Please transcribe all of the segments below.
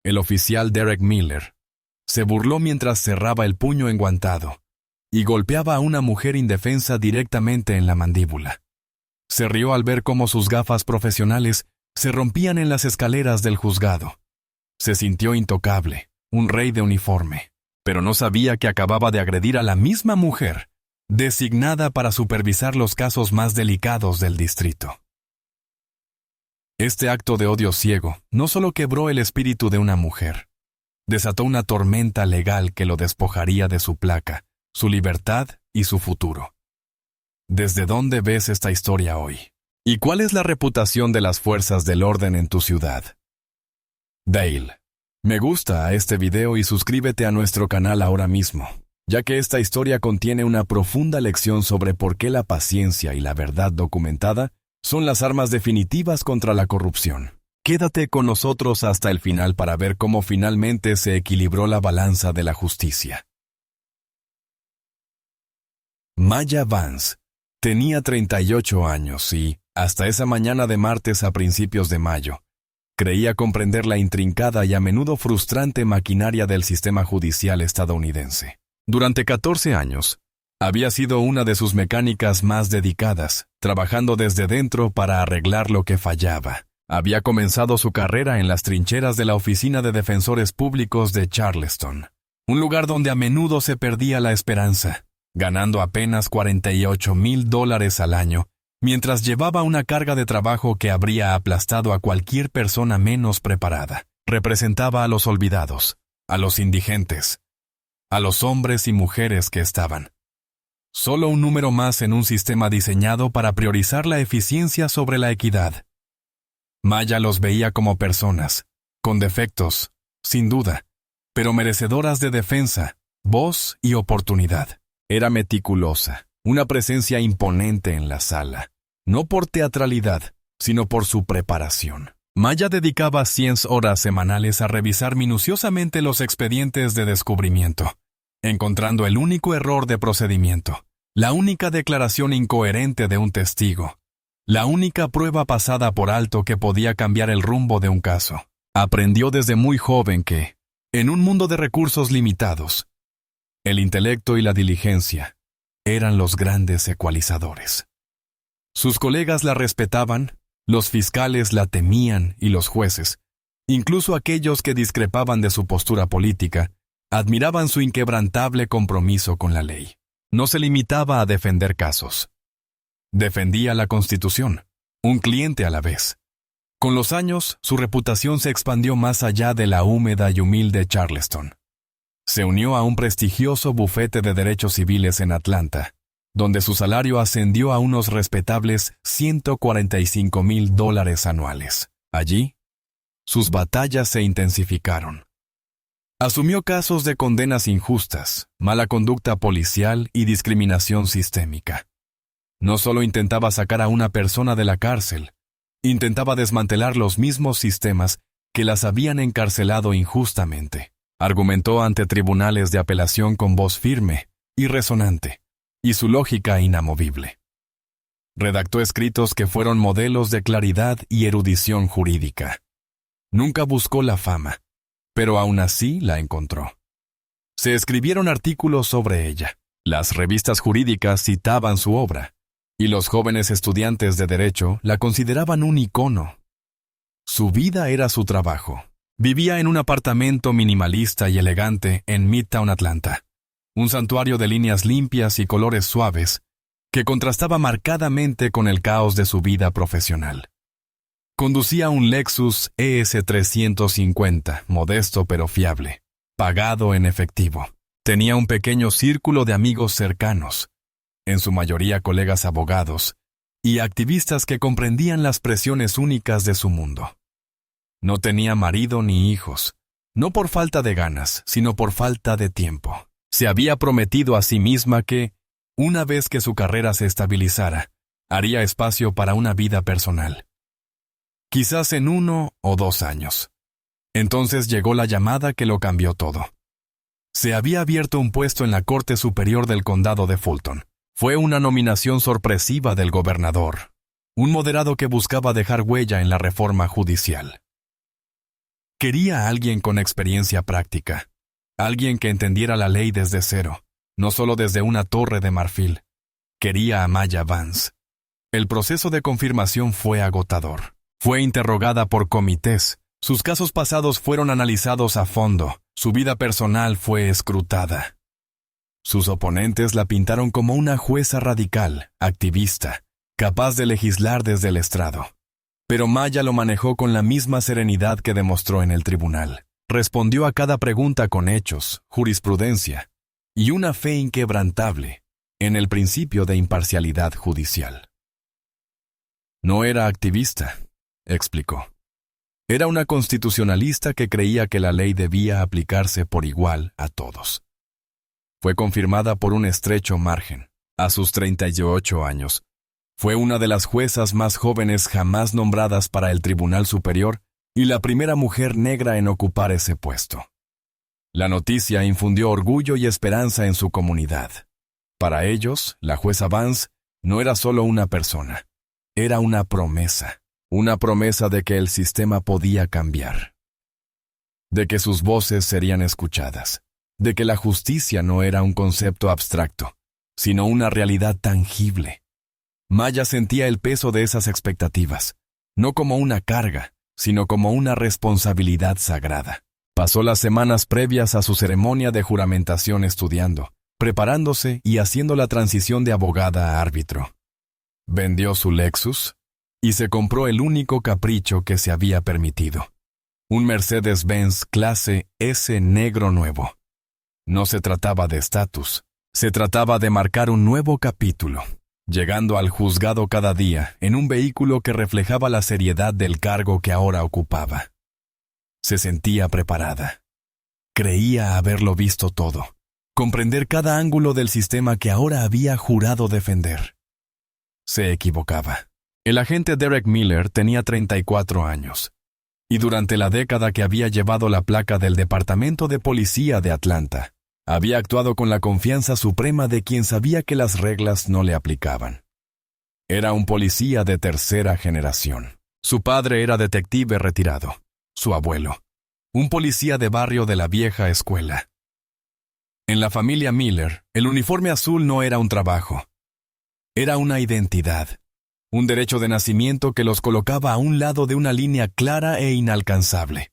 el oficial Derek Miller, se burló mientras cerraba el puño enguantado y golpeaba a una mujer indefensa directamente en la mandíbula. Se rió al ver cómo sus gafas profesionales se rompían en las escaleras del juzgado. Se sintió intocable, un rey de uniforme, pero no sabía que acababa de agredir a la misma mujer, designada para supervisar los casos más delicados del distrito. Este acto de odio ciego no solo quebró el espíritu de una mujer, desató una tormenta legal que lo despojaría de su placa, su libertad y su futuro. ¿Desde dónde ves esta historia hoy? ¿Y cuál es la reputación de las fuerzas del orden en tu ciudad? Dale, me gusta a este video y suscríbete a nuestro canal ahora mismo, ya que esta historia contiene una profunda lección sobre por qué la paciencia y la verdad documentada son las armas definitivas contra la corrupción. Quédate con nosotros hasta el final para ver cómo finalmente se equilibró la balanza de la justicia. Maya Vance tenía 38 años y, hasta esa mañana de martes a principios de mayo, creía comprender la intrincada y a menudo frustrante maquinaria del sistema judicial estadounidense. Durante 14 años, había sido una de sus mecánicas más dedicadas, trabajando desde dentro para arreglar lo que fallaba. Había comenzado su carrera en las trincheras de la Oficina de Defensores Públicos de Charleston, un lugar donde a menudo se perdía la esperanza, ganando apenas $48,000 al año, mientras llevaba una carga de trabajo que habría aplastado a cualquier persona menos preparada. Representaba a los olvidados, a los indigentes, a los hombres y mujeres que estaban. Solo un número más en un sistema diseñado para priorizar la eficiencia sobre la equidad. Maya los veía como personas, con defectos, sin duda, pero merecedoras de defensa, voz y oportunidad. Era meticulosa, una presencia imponente en la sala, no por teatralidad, sino por su preparación. Maya dedicaba 100 horas semanales a revisar minuciosamente los expedientes de descubrimiento, encontrando el único error de procedimiento, la única declaración incoherente de un testigo, la única prueba pasada por alto que podía cambiar el rumbo de un caso. Aprendió desde muy joven que, en un mundo de recursos limitados, el intelecto y la diligencia eran los grandes ecualizadores. Sus colegas la respetaban, los fiscales la temían y los jueces, incluso aquellos que discrepaban de su postura política, admiraban su inquebrantable compromiso con la ley. No se limitaba a defender casos. Defendía la Constitución, un cliente a la vez. Con los años, su reputación se expandió más allá de la húmeda y humilde Charleston. Se unió a un prestigioso bufete de derechos civiles en Atlanta, donde su salario ascendió a unos respetables $145,000 anuales. Allí, sus batallas se intensificaron. Asumió casos de condenas injustas, mala conducta policial y discriminación sistémica. No solo intentaba sacar a una persona de la cárcel, intentaba desmantelar los mismos sistemas que las habían encarcelado injustamente. Argumentó ante tribunales de apelación con voz firme y resonante, y su lógica inamovible. Redactó escritos que fueron modelos de claridad y erudición jurídica. Nunca buscó la fama, pero aún así la encontró. Se escribieron artículos sobre ella. Las revistas jurídicas citaban su obra, y los jóvenes estudiantes de derecho la consideraban un icono. Su vida era su trabajo. Vivía en un apartamento minimalista y elegante en Midtown Atlanta, un santuario de líneas limpias y colores suaves que contrastaba marcadamente con el caos de su vida profesional. Conducía un Lexus ES350, modesto pero fiable, pagado en efectivo. Tenía un pequeño círculo de amigos cercanos, en su mayoría colegas abogados, y activistas que comprendían las presiones únicas de su mundo. No tenía marido ni hijos, no por falta de ganas, sino por falta de tiempo. Se había prometido a sí misma que, una vez que su carrera se estabilizara, haría espacio para una vida personal. Quizás en 1 o 2 años. Entonces llegó la llamada que lo cambió todo. Se había abierto un puesto en la Corte Superior del Condado de Fulton. Fue una nominación sorpresiva del gobernador, un moderado que buscaba dejar huella en la reforma judicial. Quería a alguien con experiencia práctica, alguien que entendiera la ley desde cero, no solo desde una torre de marfil. Quería a Maya Vance. El proceso de confirmación fue agotador. Fue interrogada por comités. Sus casos pasados fueron analizados a fondo. Su vida personal fue escrutada. Sus oponentes la pintaron como una jueza radical, activista, capaz de legislar desde el estrado. Pero Maya lo manejó con la misma serenidad que demostró en el tribunal. Respondió a cada pregunta con hechos, jurisprudencia y una fe inquebrantable en el principio de imparcialidad judicial. No era activista, explicó. Era una constitucionalista que creía que la ley debía aplicarse por igual a todos. Fue confirmada por un estrecho margen, a sus 38 años. Fue una de las juezas más jóvenes jamás nombradas para el Tribunal Superior y la primera mujer negra en ocupar ese puesto. La noticia infundió orgullo y esperanza en su comunidad. Para ellos, la jueza Vance no era solo una persona, era una promesa de que el sistema podía cambiar, de que sus voces serían escuchadas, de que la justicia no era un concepto abstracto, sino una realidad tangible. Maya sentía el peso de esas expectativas, no como una carga, sino como una responsabilidad sagrada. Pasó las semanas previas a su ceremonia de juramentación estudiando, preparándose y haciendo la transición de abogada a árbitro. Vendió su Lexus y se compró el único capricho que se había permitido: un Mercedes-Benz clase S negro nuevo. No se trataba de estatus, se trataba de marcar un nuevo capítulo, llegando al juzgado cada día en un vehículo que reflejaba la seriedad del cargo que ahora ocupaba. Se sentía preparada. Creía haberlo visto todo, comprender cada ángulo del sistema que ahora había jurado defender. Se equivocaba. El agente Derek Miller tenía 34 años, y durante la década que había llevado la placa del Departamento de Policía de Atlanta, había actuado con la confianza suprema de quien sabía que las reglas no le aplicaban. Era un policía de tercera generación. Su padre era detective retirado, su abuelo, un policía de barrio de la vieja escuela. En la familia Miller, el uniforme azul no era un trabajo, era una identidad, un derecho de nacimiento que los colocaba a un lado de una línea clara e inalcanzable,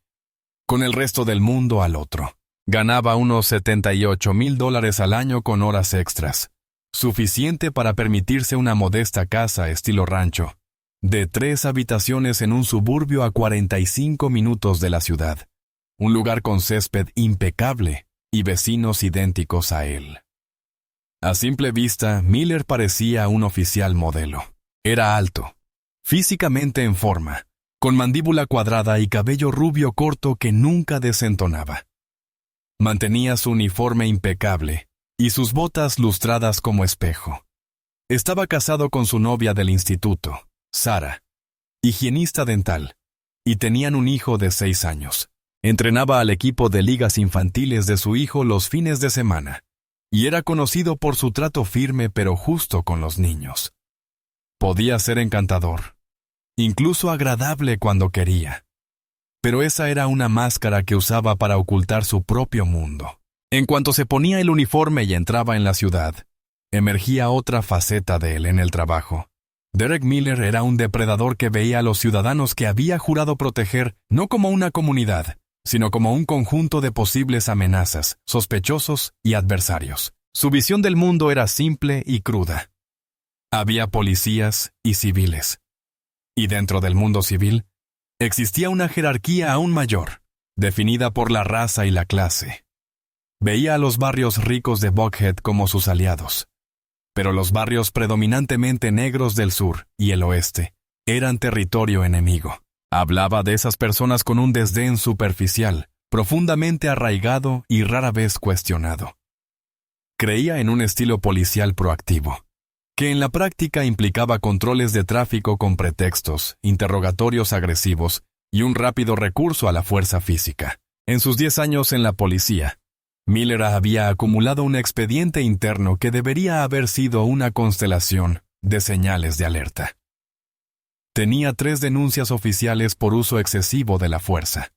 con el resto del mundo al otro. Ganaba unos $78,000 al año con horas extras, suficiente para permitirse una modesta casa estilo rancho, de 3 habitaciones en un suburbio a 45 minutos de la ciudad, un lugar con césped impecable y vecinos idénticos a él. A simple vista, Miller parecía un oficial modelo. Era alto, físicamente en forma, con mandíbula cuadrada y cabello rubio corto que nunca desentonaba. Mantenía su uniforme impecable y sus botas lustradas como espejo. Estaba casado con su novia del instituto, Sara, higienista dental, y tenían un hijo de 6 años. Entrenaba al equipo de ligas infantiles de su hijo los fines de semana, y era conocido por su trato firme pero justo con los niños. Podía ser encantador, incluso agradable cuando quería. Pero esa era una máscara que usaba para ocultar su propio mundo. En cuanto se ponía el uniforme y entraba en la ciudad, emergía otra faceta de él en el trabajo. Derek Miller era un depredador que veía a los ciudadanos que había jurado proteger no como una comunidad, sino como un conjunto de posibles amenazas, sospechosos y adversarios. Su visión del mundo era simple y cruda. Había policías y civiles. Y dentro del mundo civil, existía una jerarquía aún mayor, definida por la raza y la clase. Veía a los barrios ricos de Buckhead como sus aliados, pero los barrios predominantemente negros del sur y el oeste eran territorio enemigo. Hablaba de esas personas con un desdén superficial, profundamente arraigado y rara vez cuestionado. Creía en un estilo policial proactivo, que en la práctica implicaba controles de tráfico con pretextos, interrogatorios agresivos y un rápido recurso a la fuerza física. En sus 10 años en la policía, Miller había acumulado un expediente interno que debería haber sido una constelación de señales de alerta. Tenía 3 denuncias oficiales por uso excesivo de la fuerza,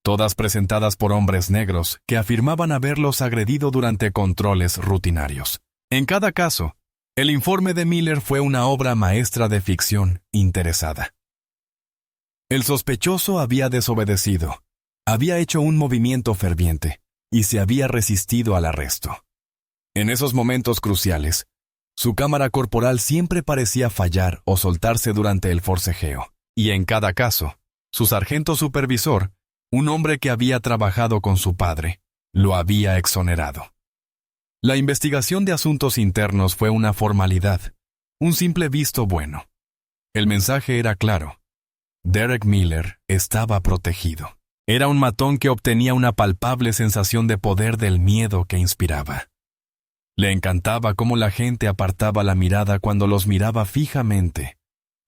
todas presentadas por hombres negros que afirmaban haberlos agredido durante controles rutinarios. En cada caso, el informe de Miller fue una obra maestra de ficción interesada. El sospechoso había desobedecido, había hecho un movimiento ferviente y se había resistido al arresto. En esos momentos cruciales, su cámara corporal siempre parecía fallar o soltarse durante el forcejeo, y en cada caso, su sargento supervisor, un hombre que había trabajado con su padre, lo había exonerado. La investigación de asuntos internos fue una formalidad, un simple visto bueno. El mensaje era claro. Derek Miller estaba protegido. Era un matón que obtenía una palpable sensación de poder del miedo que inspiraba. Le encantaba cómo la gente apartaba la mirada cuando los miraba fijamente,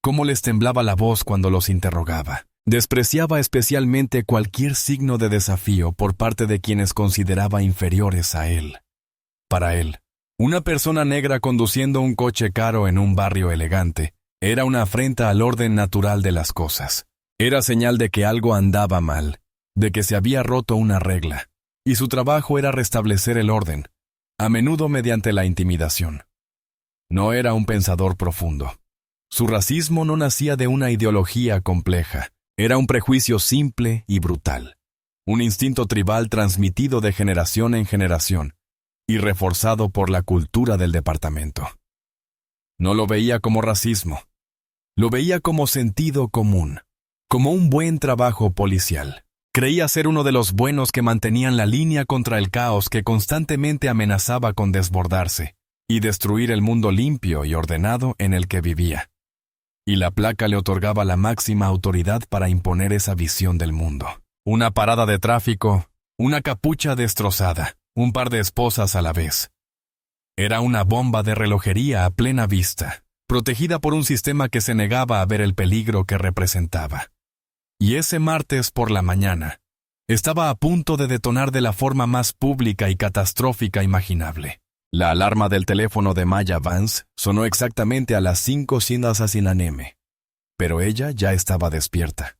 cómo les temblaba la voz cuando los interrogaba. Despreciaba especialmente cualquier signo de desafío por parte de quienes consideraba inferiores a él. Para él, una persona negra conduciendo un coche caro en un barrio elegante era una afrenta al orden natural de las cosas. Era señal de que algo andaba mal, de que se había roto una regla, y su trabajo era restablecer el orden, a menudo mediante la intimidación. No era un pensador profundo. Su racismo no nacía de una ideología compleja, era un prejuicio simple y brutal, un instinto tribal transmitido de generación en generación y reforzado por la cultura del departamento. No lo veía como racismo, lo veía como sentido común, como un buen trabajo policial. Creía ser uno de los buenos que mantenían la línea contra el caos que constantemente amenazaba con desbordarse y destruir el mundo limpio y ordenado en el que vivía. Y la placa le otorgaba la máxima autoridad para imponer esa visión del mundo. Una parada de tráfico, una capucha destrozada, un par de esposas a la vez. Era una bomba de relojería a plena vista, protegida por un sistema que se negaba a ver el peligro que representaba. Y ese martes por la mañana, estaba a punto de detonar de la forma más pública y catastrófica imaginable. La alarma del teléfono de Maya Vance sonó exactamente a las 5:00 AM, pero ella ya estaba despierta.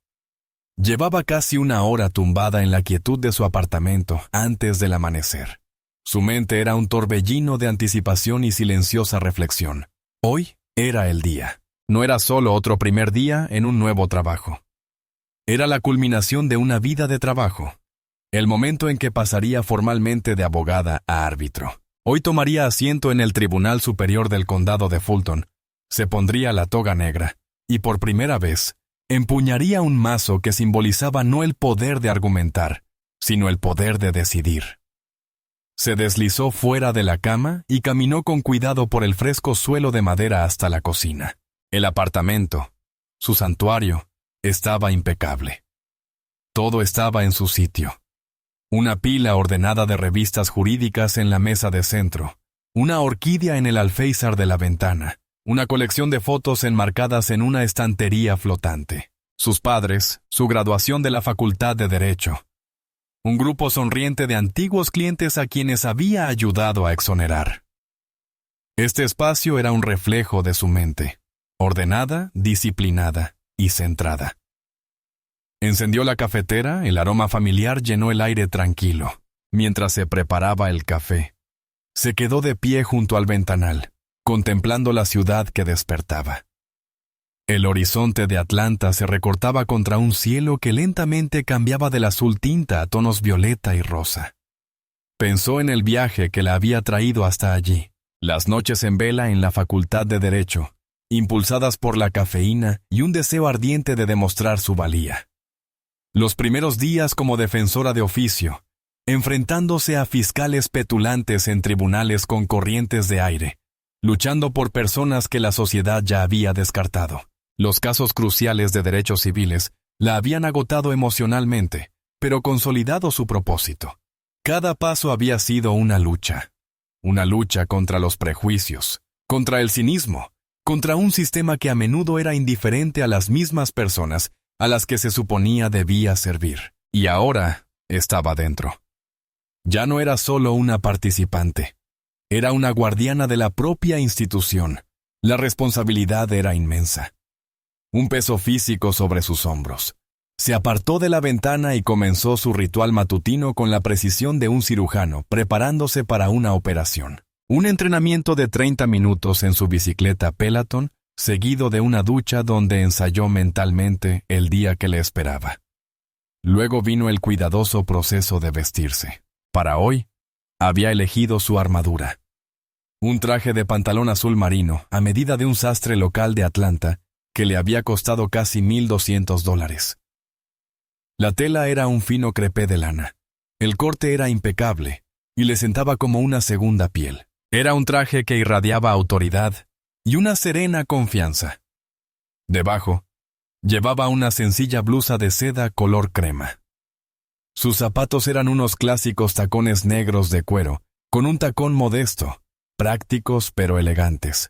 Llevaba casi una hora tumbada en la quietud de su apartamento antes del amanecer. Su mente era un torbellino de anticipación y silenciosa reflexión. Hoy era el día. No era solo otro primer día en un nuevo trabajo. Era la culminación de una vida de trabajo, el momento en que pasaría formalmente de abogada a árbitro. Hoy tomaría asiento en el Tribunal Superior del Condado de Fulton, se pondría la toga negra, y por primera vez, empuñaría un mazo que simbolizaba no el poder de argumentar, sino el poder de decidir. Se deslizó fuera de la cama y caminó con cuidado por el fresco suelo de madera hasta la cocina. El apartamento, su santuario, estaba impecable. Todo estaba en su sitio. Una pila ordenada de revistas jurídicas en la mesa de centro, una orquídea en el alféizar de la ventana, una colección de fotos enmarcadas en una estantería flotante, sus padres, su graduación de la Facultad de Derecho, un grupo sonriente de antiguos clientes a quienes había ayudado a exonerar. Este espacio era un reflejo de su mente, ordenada, disciplinada y centrada. Encendió la cafetera, el aroma familiar llenó el aire tranquilo. Mientras se preparaba el café, se quedó de pie junto al ventanal, contemplando la ciudad que despertaba. El horizonte de Atlanta se recortaba contra un cielo que lentamente cambiaba del azul tinta a tonos violeta y rosa. Pensó en el viaje que la había traído hasta allí, las noches en vela en la Facultad de Derecho, impulsadas por la cafeína y un deseo ardiente de demostrar su valía. Los primeros días como defensora de oficio, enfrentándose a fiscales petulantes en tribunales con corrientes de aire, luchando por personas que la sociedad ya había descartado. Los casos cruciales de derechos civiles la habían agotado emocionalmente, pero consolidado su propósito. Cada paso había sido una lucha contra los prejuicios, contra el cinismo, contra un sistema que a menudo era indiferente a las mismas personas a las que se suponía debía servir. Y ahora estaba dentro. Ya no era solo una participante, era una guardiana de la propia institución. La responsabilidad era inmensa. Un peso físico sobre sus hombros, Se apartó de la ventana y comenzó su ritual matutino con la precisión de un cirujano preparándose para una operación. Un entrenamiento de 30 minutos en su bicicleta Peloton, seguido de una ducha donde ensayó mentalmente el día que le esperaba. Luego vino el cuidadoso proceso de vestirse. Para hoy, había elegido su armadura. Un traje de pantalón azul marino, a medida de un sastre local de Atlanta, que le había costado casi $1,200. La tela era un fino crepé de lana. El corte era impecable y le sentaba como una segunda piel. Era un traje que irradiaba autoridad y una serena confianza. Debajo, llevaba una sencilla blusa de seda color crema. Sus zapatos eran unos clásicos tacones negros de cuero, con un tacón modesto, prácticos pero elegantes.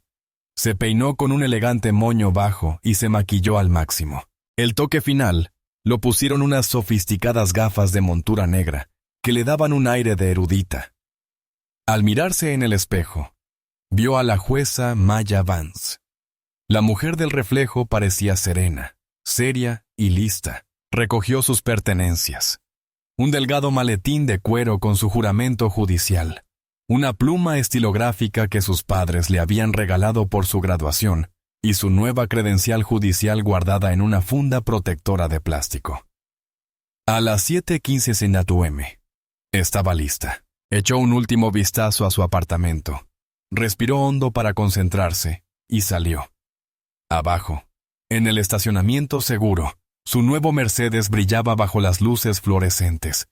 Se peinó con un elegante moño bajo y se maquilló al máximo. El toque final lo pusieron unas sofisticadas gafas de montura negra, que le daban un aire de erudita. Al mirarse en el espejo, vio a la jueza Maya Vance. La mujer del reflejo parecía serena, seria y lista. Recogió sus pertenencias. Un delgado maletín de cuero con su juramento judicial. Una pluma estilográfica que sus padres le habían regalado por su graduación y su nueva credencial judicial guardada en una funda protectora de plástico. A las 7:15 p.m. Estaba lista. Echó un último vistazo a su apartamento. Respiró hondo para concentrarse y salió. Abajo, en el estacionamiento seguro, su nuevo Mercedes brillaba bajo las luces fluorescentes.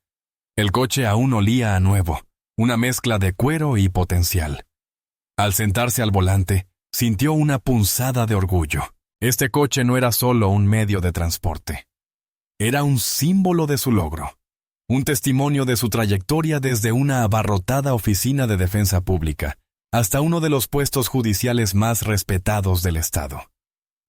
El coche aún olía a nuevo, una mezcla de cuero y potencial. Al sentarse al volante, sintió una punzada de orgullo. Este coche no era solo un medio de transporte. Era un símbolo de su logro. Un testimonio de su trayectoria desde una abarrotada oficina de defensa pública hasta uno de los puestos judiciales más respetados del estado.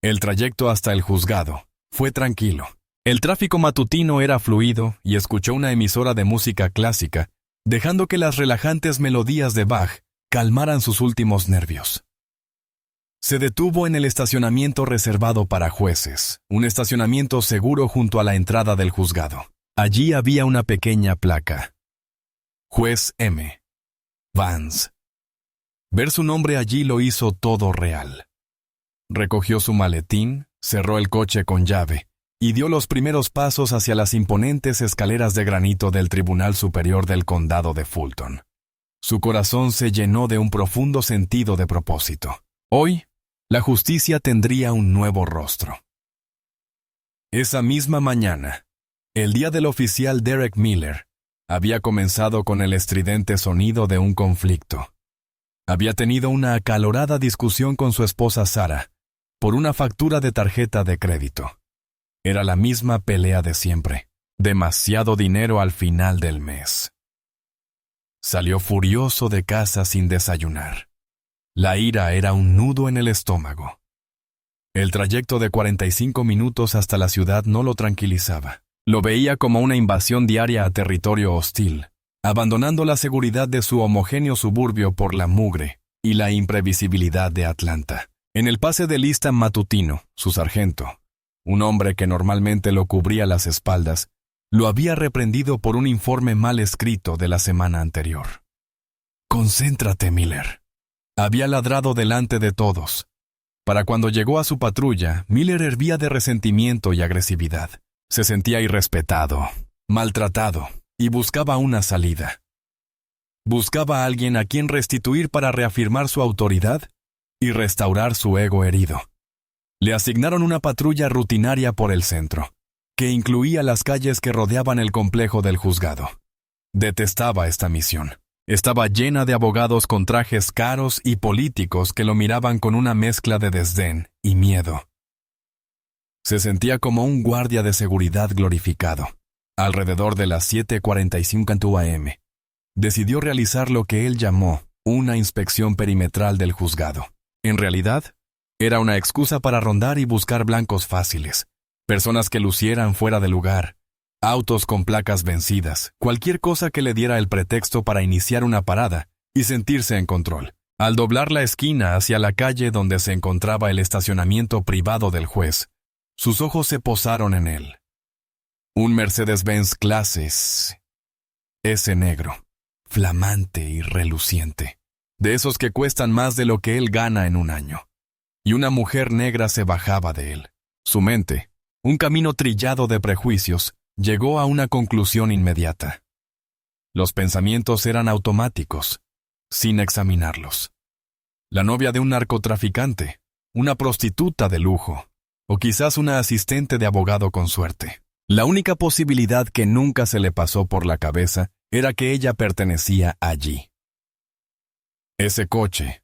El trayecto hasta el juzgado fue tranquilo. El tráfico matutino era fluido y escuchó una emisora de música clásica, dejando que las relajantes melodías de Bach calmaran sus últimos nervios. Se detuvo en el estacionamiento reservado para jueces, un estacionamiento seguro junto a la entrada del juzgado. Allí había una pequeña placa. Juez M. Vance. Ver su nombre allí lo hizo todo real. Recogió su maletín, cerró el coche con llave y dio los primeros pasos hacia las imponentes escaleras de granito del Tribunal Superior del Condado de Fulton. Su corazón se llenó de un profundo sentido de propósito. Hoy, la justicia tendría un nuevo rostro. Esa misma mañana, el día del oficial Derek Miller había comenzado con el estridente sonido de un conflicto. Había tenido una acalorada discusión con su esposa Sarah por una factura de tarjeta de crédito. Era la misma pelea de siempre. Demasiado dinero al final del mes. Salió furioso de casa sin desayunar. La ira era un nudo en el estómago. El trayecto de 45 minutos hasta la ciudad no lo tranquilizaba. Lo veía como una invasión diaria a territorio hostil, abandonando la seguridad de su homogéneo suburbio por la mugre y la imprevisibilidad de Atlanta. En el pase de lista matutino, su sargento, un hombre que normalmente lo cubría las espaldas, lo había reprendido por un informe mal escrito de la semana anterior. «Concéntrate, Miller», había ladrado delante de todos. Para cuando llegó a su patrulla, Miller hervía de resentimiento y agresividad. Se sentía irrespetado, maltratado, y buscaba una salida. Buscaba a alguien a quien restituir para reafirmar su autoridad y restaurar su ego herido. Le asignaron una patrulla rutinaria por el centro, que incluía las calles que rodeaban el complejo del juzgado. Detestaba esta misión. Estaba llena de abogados con trajes caros y políticos que lo miraban con una mezcla de desdén y miedo. Se sentía como un guardia de seguridad glorificado. Alrededor de las 7:45 a.m., decidió realizar lo que él llamó una inspección perimetral del juzgado. En realidad, era una excusa para rondar y buscar blancos fáciles, personas que lucieran fuera de lugar, autos con placas vencidas, cualquier cosa que le diera el pretexto para iniciar una parada y sentirse en control. Al doblar la esquina hacia la calle donde se encontraba el estacionamiento privado del juez, sus ojos se posaron en él. Un Mercedes-Benz clase S negro, flamante y reluciente, de esos que cuestan más de lo que él gana en un año. Y una mujer negra se bajaba de él. Su mente, un camino trillado de prejuicios, llegó a una conclusión inmediata. Los pensamientos eran automáticos, sin examinarlos. La novia de un narcotraficante, una prostituta de lujo, o quizás una asistente de abogado con suerte. La única posibilidad que nunca se le pasó por la cabeza era que ella pertenecía allí. Ese coche,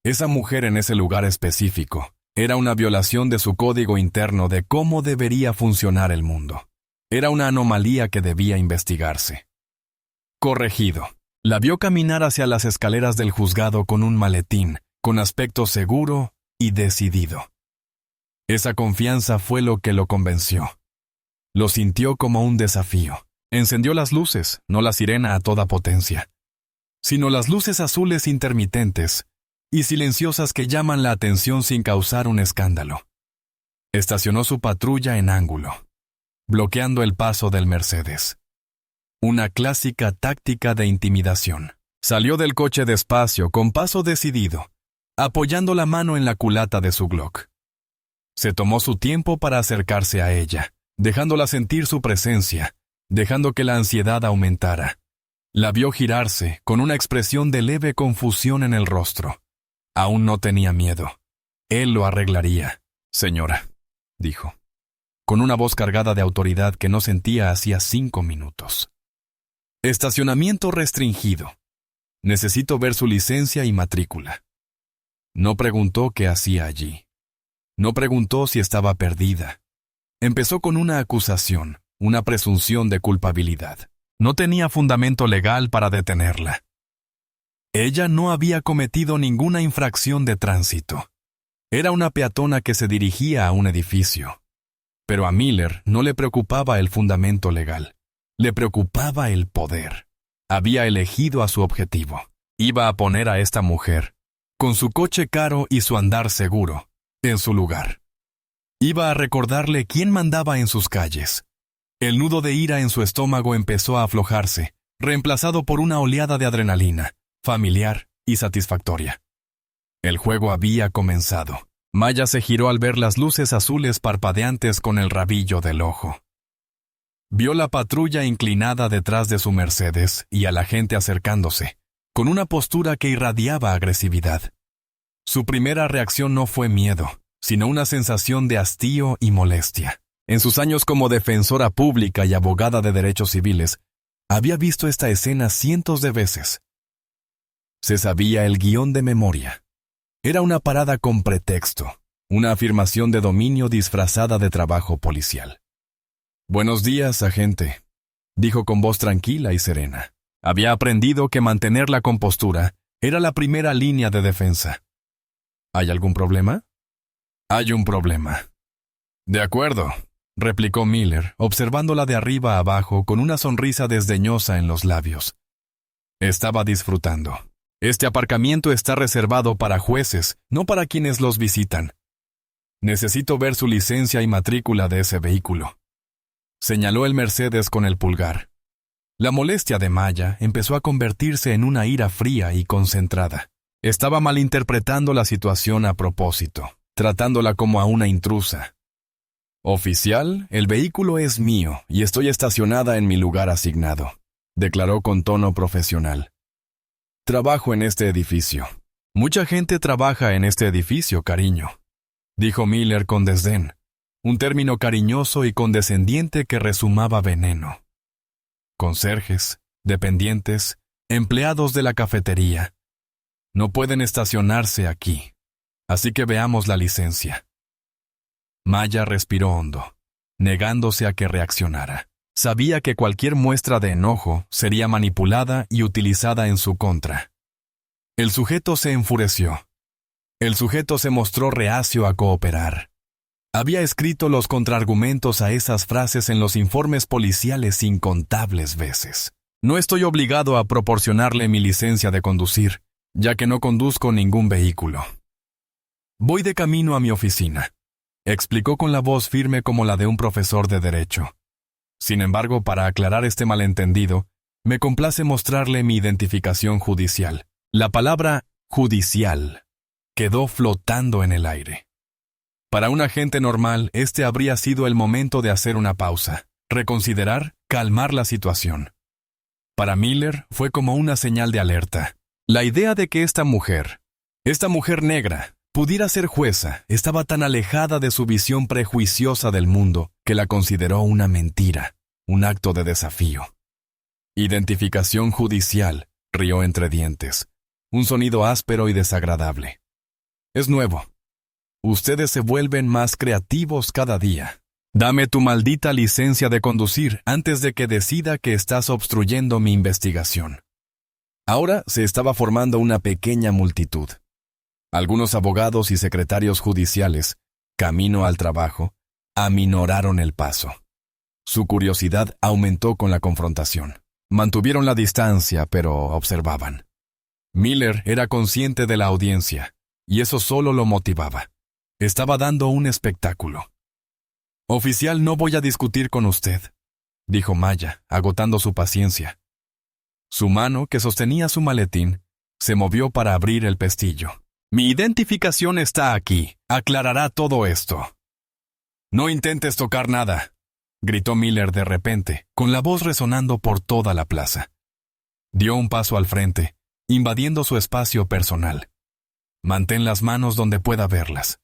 esa mujer en ese lugar específico, era una violación de su código interno de cómo debería funcionar el mundo. Era una anomalía que debía investigarse. Corregido. La vio caminar hacia las escaleras del juzgado con un maletín, con aspecto seguro y decidido. Esa confianza fue lo que lo convenció. Lo sintió como un desafío. Encendió las luces, no la sirena a toda potencia, sino las luces azules intermitentes y silenciosas que llaman la atención sin causar un escándalo. Estacionó su patrulla en ángulo, bloqueando el paso del Mercedes. Una clásica táctica de intimidación. Salió del coche despacio, con paso decidido, apoyando la mano en la culata de su Glock. Se tomó su tiempo para acercarse a ella, dejándola sentir su presencia, dejando que la ansiedad aumentara. La vio girarse, con una expresión de leve confusión en el rostro. Aún no tenía miedo. Él lo arreglaría, señora, dijo, con una voz cargada de autoridad que no sentía hacía 5 minutos. Estacionamiento restringido. Necesito ver su licencia y matrícula. No preguntó qué hacía allí. No preguntó si estaba perdida. Empezó con una acusación, una presunción de culpabilidad. No tenía fundamento legal para detenerla. Ella no había cometido ninguna infracción de tránsito. Era una peatona que se dirigía a un edificio. Pero a Miller no le preocupaba el fundamento legal. Le preocupaba el poder. Había elegido a su objetivo. Iba a poner a esta mujer, con su coche caro y su andar seguro, en su lugar. Iba a recordarle quién mandaba en sus calles. El nudo de ira en su estómago empezó a aflojarse, reemplazado por una oleada de adrenalina, familiar y satisfactoria. El juego había comenzado. Maya se giró al ver las luces azules parpadeantes con el rabillo del ojo. Vio la patrulla inclinada detrás de su Mercedes y a la gente acercándose, con una postura que irradiaba agresividad. Su primera reacción no fue miedo, sino una sensación de hastío y molestia. En sus años como defensora pública y abogada de derechos civiles, había visto esta escena cientos de veces. Se sabía el guión de memoria. Era una parada con pretexto, una afirmación de dominio disfrazada de trabajo policial. «Buenos días, agente», dijo con voz tranquila y serena. Había aprendido que mantener la compostura era la primera línea de defensa. ¿Hay algún problema? Hay un problema. De acuerdo, replicó Miller, observándola de arriba a abajo con una sonrisa desdeñosa en los labios. Estaba disfrutando. Este aparcamiento está reservado para jueces, no para quienes los visitan. Necesito ver su licencia y matrícula de ese vehículo. Señaló el Mercedes con el pulgar. La molestia de Maya empezó a convertirse en una ira fría y concentrada. Estaba malinterpretando la situación a propósito, tratándola como a una intrusa. «Oficial, el vehículo es mío y estoy estacionada en mi lugar asignado», declaró con tono profesional. «Trabajo en este edificio». «Mucha gente trabaja en este edificio, cariño», dijo Miller con desdén, un término cariñoso y condescendiente que resumaba veneno. Conserjes, dependientes, empleados de la cafetería. No pueden estacionarse aquí, así que veamos la licencia. Maya respiró hondo, negándose a que reaccionara. Sabía que cualquier muestra de enojo sería manipulada y utilizada en su contra. El sujeto se enfureció. El sujeto se mostró reacio a cooperar. Había escrito los contraargumentos a esas frases en los informes policiales incontables veces. No estoy obligado a proporcionarle mi licencia de conducir, ya que no conduzco ningún vehículo. Voy de camino a mi oficina, explicó con la voz firme como la de un profesor de derecho. Sin embargo, para aclarar este malentendido, me complace mostrarle mi identificación judicial. La palabra judicial quedó flotando en el aire. Para un agente normal, este habría sido el momento de hacer una pausa, reconsiderar, calmar la situación. Para Miller fue como una señal de alerta. La idea de que esta mujer negra, pudiera ser jueza, estaba tan alejada de su visión prejuiciosa del mundo que la consideró una mentira, un acto de desafío. Identificación judicial, rió entre dientes. Un sonido áspero y desagradable. Es nuevo. Ustedes se vuelven más creativos cada día. Dame tu maldita licencia de conducir antes de que decida que estás obstruyendo mi investigación. Ahora se estaba formando una pequeña multitud. Algunos abogados y secretarios judiciales, camino al trabajo, aminoraron el paso. Su curiosidad aumentó con la confrontación. Mantuvieron la distancia, pero observaban. Miller era consciente de la audiencia, y eso solo lo motivaba. Estaba dando un espectáculo. «Oficial, no voy a discutir con usted», dijo Maya, agotando su paciencia. Su mano, que sostenía su maletín, se movió para abrir el pestillo. «Mi identificación está aquí. Aclarará todo esto». «No intentes tocar nada», gritó Miller de repente, con la voz resonando por toda la plaza. Dio un paso al frente, invadiendo su espacio personal. «Mantén las manos donde pueda verlas.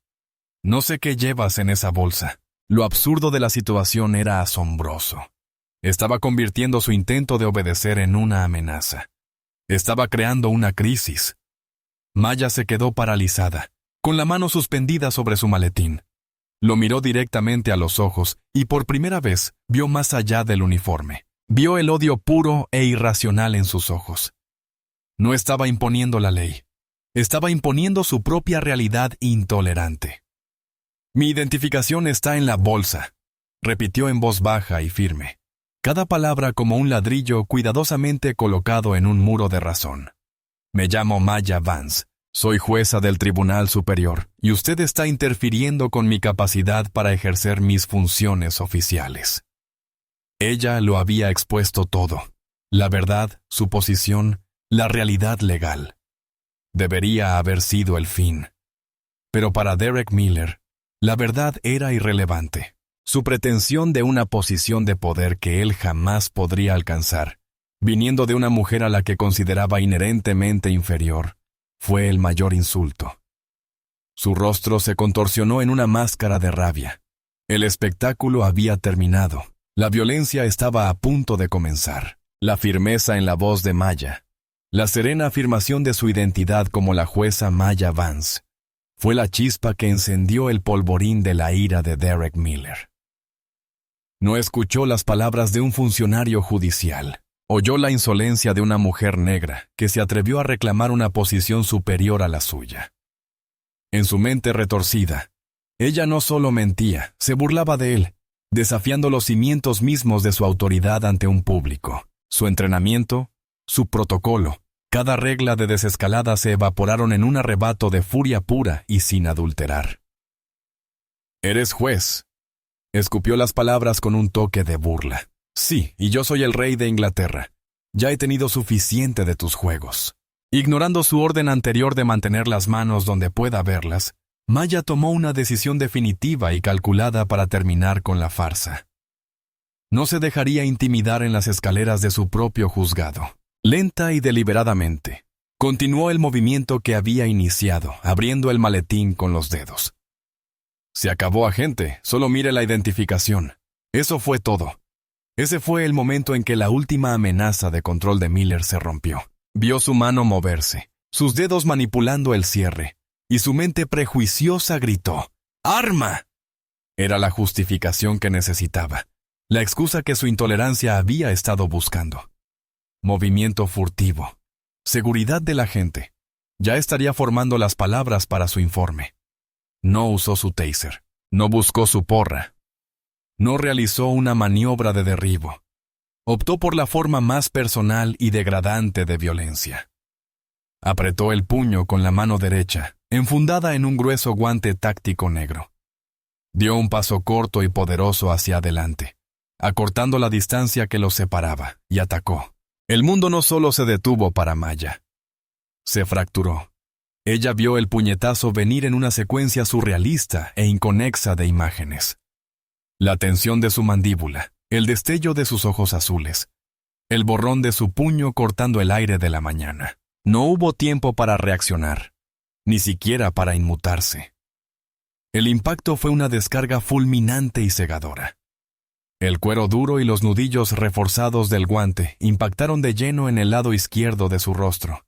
No sé qué llevas en esa bolsa». Lo absurdo de la situación era asombroso. Estaba convirtiendo su intento de obedecer en una amenaza. Estaba creando una crisis. Maya se quedó paralizada, con la mano suspendida sobre su maletín. Lo miró directamente a los ojos y por primera vez vio más allá del uniforme. Vio el odio puro e irracional en sus ojos. No estaba imponiendo la ley. Estaba imponiendo su propia realidad intolerante. «Mi identificación está en la bolsa», repitió en voz baja y firme, cada palabra como un ladrillo cuidadosamente colocado en un muro de razón. «Me llamo Maya Vance, soy jueza del Tribunal Superior, y usted está interfiriendo con mi capacidad para ejercer mis funciones oficiales». Ella lo había expuesto todo, la verdad, su posición, la realidad legal. Debería haber sido el fin. Pero para Derek Miller, la verdad era irrelevante. Su pretensión de una posición de poder que él jamás podría alcanzar, viniendo de una mujer a la que consideraba inherentemente inferior, fue el mayor insulto. Su rostro se contorsionó en una máscara de rabia. El espectáculo había terminado. La violencia estaba a punto de comenzar. La firmeza en la voz de Maya, la serena afirmación de su identidad como la jueza Maya Vance, fue la chispa que encendió el polvorín de la ira de Derek Miller. No escuchó las palabras de un funcionario judicial. Oyó la insolencia de una mujer negra que se atrevió a reclamar una posición superior a la suya. En su mente retorcida, ella no solo mentía, se burlaba de él, desafiando los cimientos mismos de su autoridad ante un público. Su entrenamiento, su protocolo, cada regla de desescalada se evaporaron en un arrebato de furia pura y sin adulterar. «Eres juez», escupió las palabras con un toque de burla. «Sí, y yo soy el rey de Inglaterra. Ya he tenido suficiente de tus juegos». Ignorando su orden anterior de mantener las manos donde pueda verlas, Maya tomó una decisión definitiva y calculada para terminar con la farsa. No se dejaría intimidar en las escaleras de su propio juzgado. Lenta y deliberadamente, continuó el movimiento que había iniciado, abriendo el maletín con los dedos. «Se acabó, agente, solo mire la identificación». Eso fue todo. Ese fue el momento en que la última amenaza de control de Miller se rompió. Vio su mano moverse, sus dedos manipulando el cierre, y su mente prejuiciosa gritó: «¡Arma!». Era la justificación que necesitaba, la excusa que su intolerancia había estado buscando. Movimiento furtivo. Seguridad del agente. Ya estaría formando las palabras para su informe. No usó su taser. No buscó su porra. No realizó una maniobra de derribo. Optó por la forma más personal y degradante de violencia. Apretó el puño con la mano derecha, enfundada en un grueso guante táctico negro. Dio un paso corto y poderoso hacia adelante, acortando la distancia que los separaba, y atacó. El mundo no solo se detuvo para Maya. Se fracturó. Ella vio el puñetazo venir en una secuencia surrealista e inconexa de imágenes. La tensión de su mandíbula, el destello de sus ojos azules, el borrón de su puño cortando el aire de la mañana. No hubo tiempo para reaccionar, ni siquiera para inmutarse. El impacto fue una descarga fulminante y cegadora. El cuero duro y los nudillos reforzados del guante impactaron de lleno en el lado izquierdo de su rostro,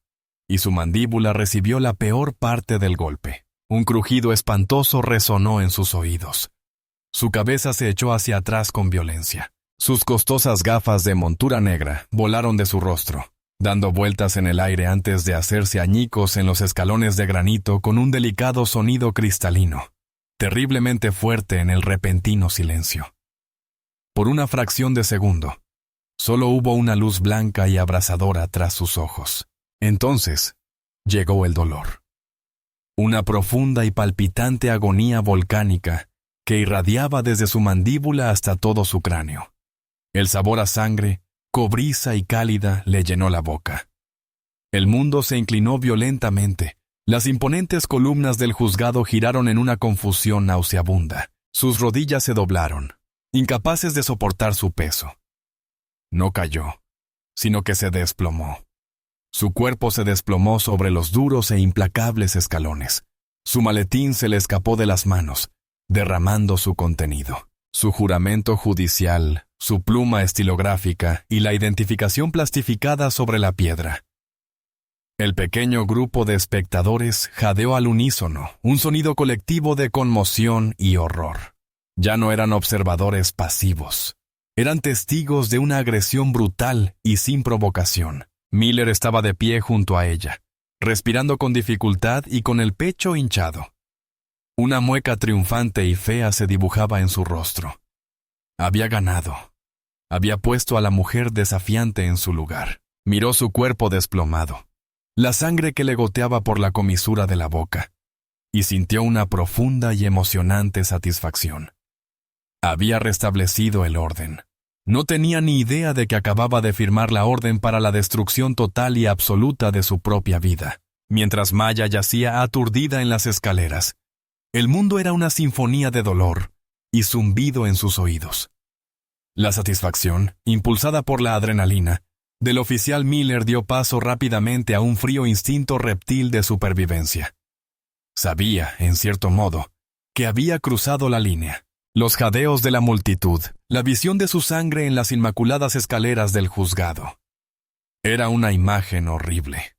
y su mandíbula recibió la peor parte del golpe. Un crujido espantoso resonó en sus oídos. Su cabeza se echó hacia atrás con violencia. Sus costosas gafas de montura negra volaron de su rostro, dando vueltas en el aire antes de hacerse añicos en los escalones de granito con un delicado sonido cristalino, terriblemente fuerte en el repentino silencio. Por una fracción de segundo, solo hubo una luz blanca y abrasadora tras sus ojos. Entonces, llegó el dolor. Una profunda y palpitante agonía volcánica que irradiaba desde su mandíbula hasta todo su cráneo. El sabor a sangre, cobriza y cálida, le llenó la boca. El mundo se inclinó violentamente. Las imponentes columnas del juzgado giraron en una confusión nauseabunda. Sus rodillas se doblaron, incapaces de soportar su peso. No cayó, sino que se desplomó. Su cuerpo se desplomó sobre los duros e implacables escalones. Su maletín se le escapó de las manos, derramando su contenido. Su juramento judicial, su pluma estilográfica y la identificación plastificada sobre la piedra. El pequeño grupo de espectadores jadeó al unísono, un sonido colectivo de conmoción y horror. Ya no eran observadores pasivos. Eran testigos de una agresión brutal y sin provocación. Miller estaba de pie junto a ella, respirando con dificultad y con el pecho hinchado. Una mueca triunfante y fea se dibujaba en su rostro. Había ganado. Había puesto a la mujer desafiante en su lugar. Miró su cuerpo desplomado, la sangre que le goteaba por la comisura de la boca, y sintió una profunda y emocionante satisfacción. Había restablecido el orden. No tenía ni idea de que acababa de firmar la orden para la destrucción total y absoluta de su propia vida. Mientras Maya yacía aturdida en las escaleras, el mundo era una sinfonía de dolor y zumbido en sus oídos. La satisfacción, impulsada por la adrenalina, del oficial Miller dio paso rápidamente a un frío instinto reptil de supervivencia. Sabía, en cierto modo, que había cruzado la línea. Los jadeos de la multitud, la visión de su sangre en las inmaculadas escaleras del juzgado. Era una imagen horrible.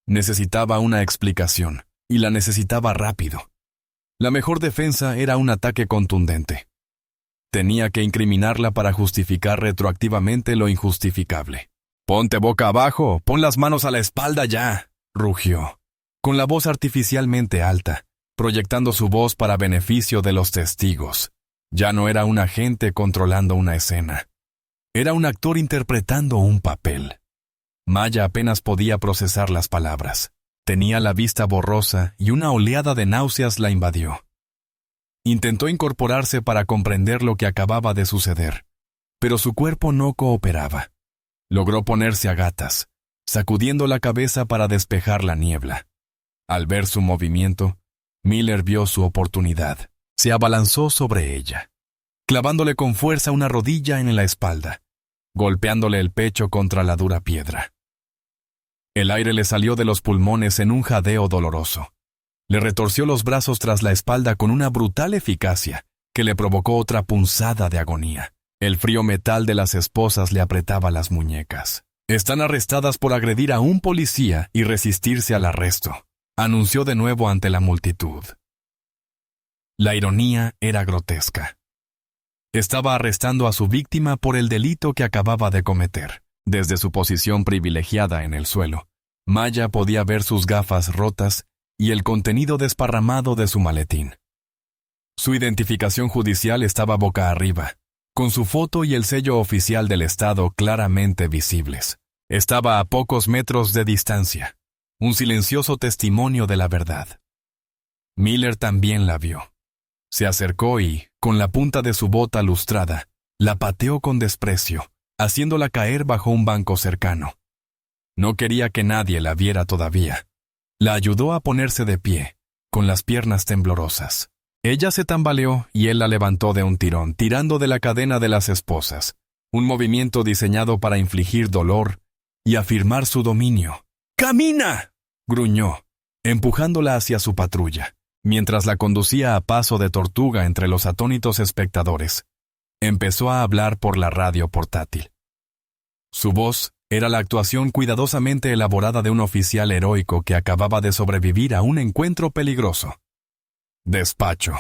Necesitaba una explicación, y la necesitaba rápido. La mejor defensa era un ataque contundente. Tenía que incriminarla para justificar retroactivamente lo injustificable. «Ponte boca abajo, pon las manos a la espalda ya», rugió, con la voz artificialmente alta, proyectando su voz para beneficio de los testigos. Ya no era un agente controlando una escena. Era un actor interpretando un papel. Maya apenas podía procesar las palabras. Tenía la vista borrosa y una oleada de náuseas la invadió. Intentó incorporarse para comprender lo que acababa de suceder, pero su cuerpo no cooperaba. Logró ponerse a gatas, sacudiendo la cabeza para despejar la niebla. Al ver su movimiento, Miller vio su oportunidad. Se abalanzó sobre ella, clavándole con fuerza una rodilla en la espalda, golpeándole el pecho contra la dura piedra. El aire le salió de los pulmones en un jadeo doloroso. Le retorció los brazos tras la espalda con una brutal eficacia que le provocó otra punzada de agonía. El frío metal de las esposas le apretaba las muñecas. «Están arrestadas por agredir a un policía y resistirse al arresto», anunció de nuevo ante la multitud. La ironía era grotesca. Estaba arrestando a su víctima por el delito que acababa de cometer. Desde su posición privilegiada en el suelo, Maya podía ver sus gafas rotas y el contenido desparramado de su maletín. Su identificación judicial estaba boca arriba, con su foto y el sello oficial del Estado claramente visibles. Estaba a pocos metros de distancia, un silencioso testimonio de la verdad. Miller también la vio. Se acercó y, con la punta de su bota lustrada, La pateó con desprecio, haciéndola caer bajo un banco cercano. No quería que nadie la viera todavía. La ayudó a ponerse de pie, con las piernas temblorosas. Ella se tambaleó y él la levantó de un tirón, tirando de la cadena de las esposas, un movimiento diseñado para infligir dolor y afirmar su dominio. ¡Camina!, gruñó, empujándola hacia su patrulla, mientras la conducía a paso de tortuga entre los atónitos espectadores. Empezó a hablar por la radio portátil. Su voz era la actuación cuidadosamente elaborada de un oficial heroico que acababa de sobrevivir a un encuentro peligroso. Despacho.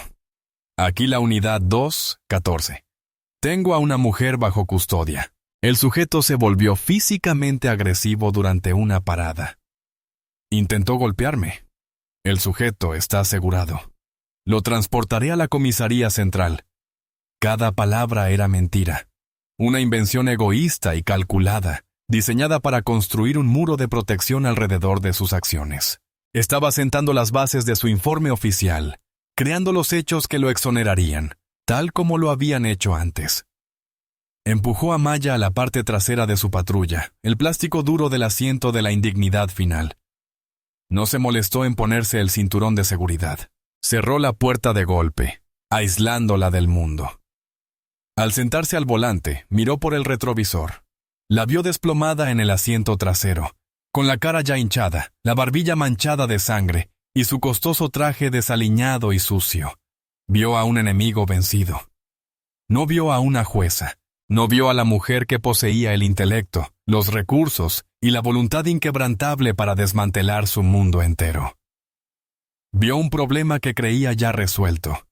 Aquí la unidad 214. Tengo a una mujer bajo custodia. El sujeto se volvió físicamente agresivo durante una parada. Intentó golpearme. El sujeto está asegurado. Lo transportaré a la comisaría central. Cada palabra era mentira. Una invención egoísta y calculada, diseñada para construir un muro de protección alrededor de sus acciones. Estaba sentando las bases de su informe oficial, creando los hechos que lo exonerarían, tal como lo habían hecho antes. Empujó a Maya a la parte trasera de su patrulla, el plástico duro del asiento de la indignidad final. No se molestó en ponerse el cinturón de seguridad. Cerró la puerta de golpe, aislándola del mundo. Al sentarse al volante, miró por el retrovisor. La vio desplomada en el asiento trasero, con la cara ya hinchada, la barbilla manchada de sangre y su costoso traje desaliñado y sucio. Vio a un enemigo vencido. No vio a una jueza. No vio a la mujer que poseía el intelecto, los recursos y la voluntad inquebrantable para desmantelar su mundo entero. Vio un problema que creía ya resuelto.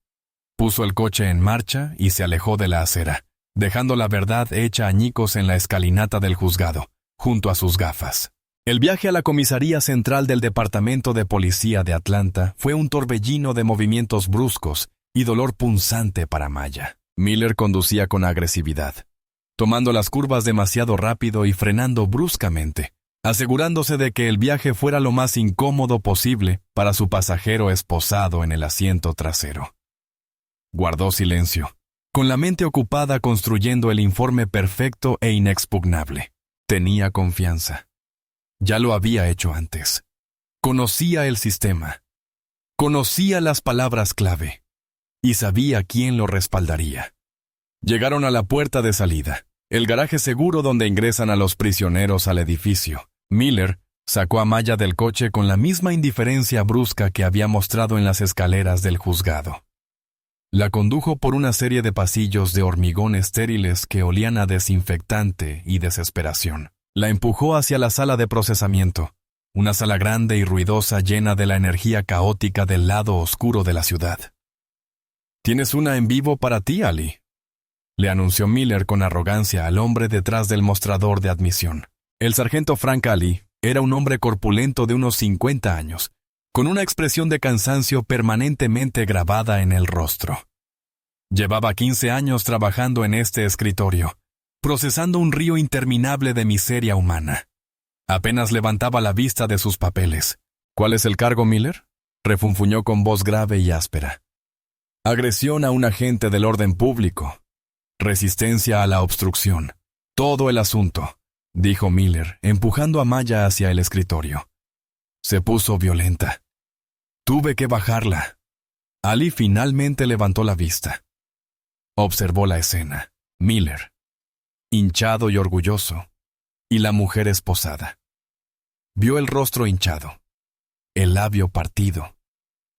Puso el coche en marcha y se alejó de la acera, dejando la verdad hecha añicos en la escalinata del juzgado, junto a sus gafas. El viaje a la comisaría central del Departamento de Policía de Atlanta fue un torbellino de movimientos bruscos y dolor punzante para Maya. Miller conducía con agresividad, tomando las curvas demasiado rápido y frenando bruscamente, asegurándose de que el viaje fuera lo más incómodo posible para su pasajero esposado en el asiento trasero. Guardó silencio, con la mente ocupada construyendo el informe perfecto e inexpugnable. Tenía confianza. Ya lo había hecho antes. Conocía el sistema. Conocía las palabras clave. Y sabía quién lo respaldaría. Llegaron a la puerta de salida, el garaje seguro donde ingresan a los prisioneros al edificio. Miller sacó a Maya del coche con la misma indiferencia brusca que había mostrado en las escaleras del juzgado. La condujo por una serie de pasillos de hormigón estériles que olían a desinfectante y desesperación. La empujó hacia la sala de procesamiento, una sala grande y ruidosa llena de la energía caótica del lado oscuro de la ciudad. «¿Tienes una en vivo para ti, Ali?», le anunció Miller con arrogancia al hombre detrás del mostrador de admisión. El sargento Frank Ali era un hombre corpulento de unos 50 años, con una expresión de cansancio permanentemente grabada en el rostro. Llevaba 15 años trabajando en este escritorio, procesando un río interminable de miseria humana. Apenas levantaba la vista de sus papeles. «¿Cuál es el cargo, Miller?», refunfuñó con voz grave y áspera. «Agresión a un agente del orden público. Resistencia a la obstrucción. Todo el asunto», dijo Miller, empujando a Maya hacia el escritorio. Se puso violenta. Tuve que bajarla. Ali finalmente levantó la vista. Observó la escena. Miller, hinchado y orgulloso, y la mujer esposada. Vio el rostro hinchado, el labio partido,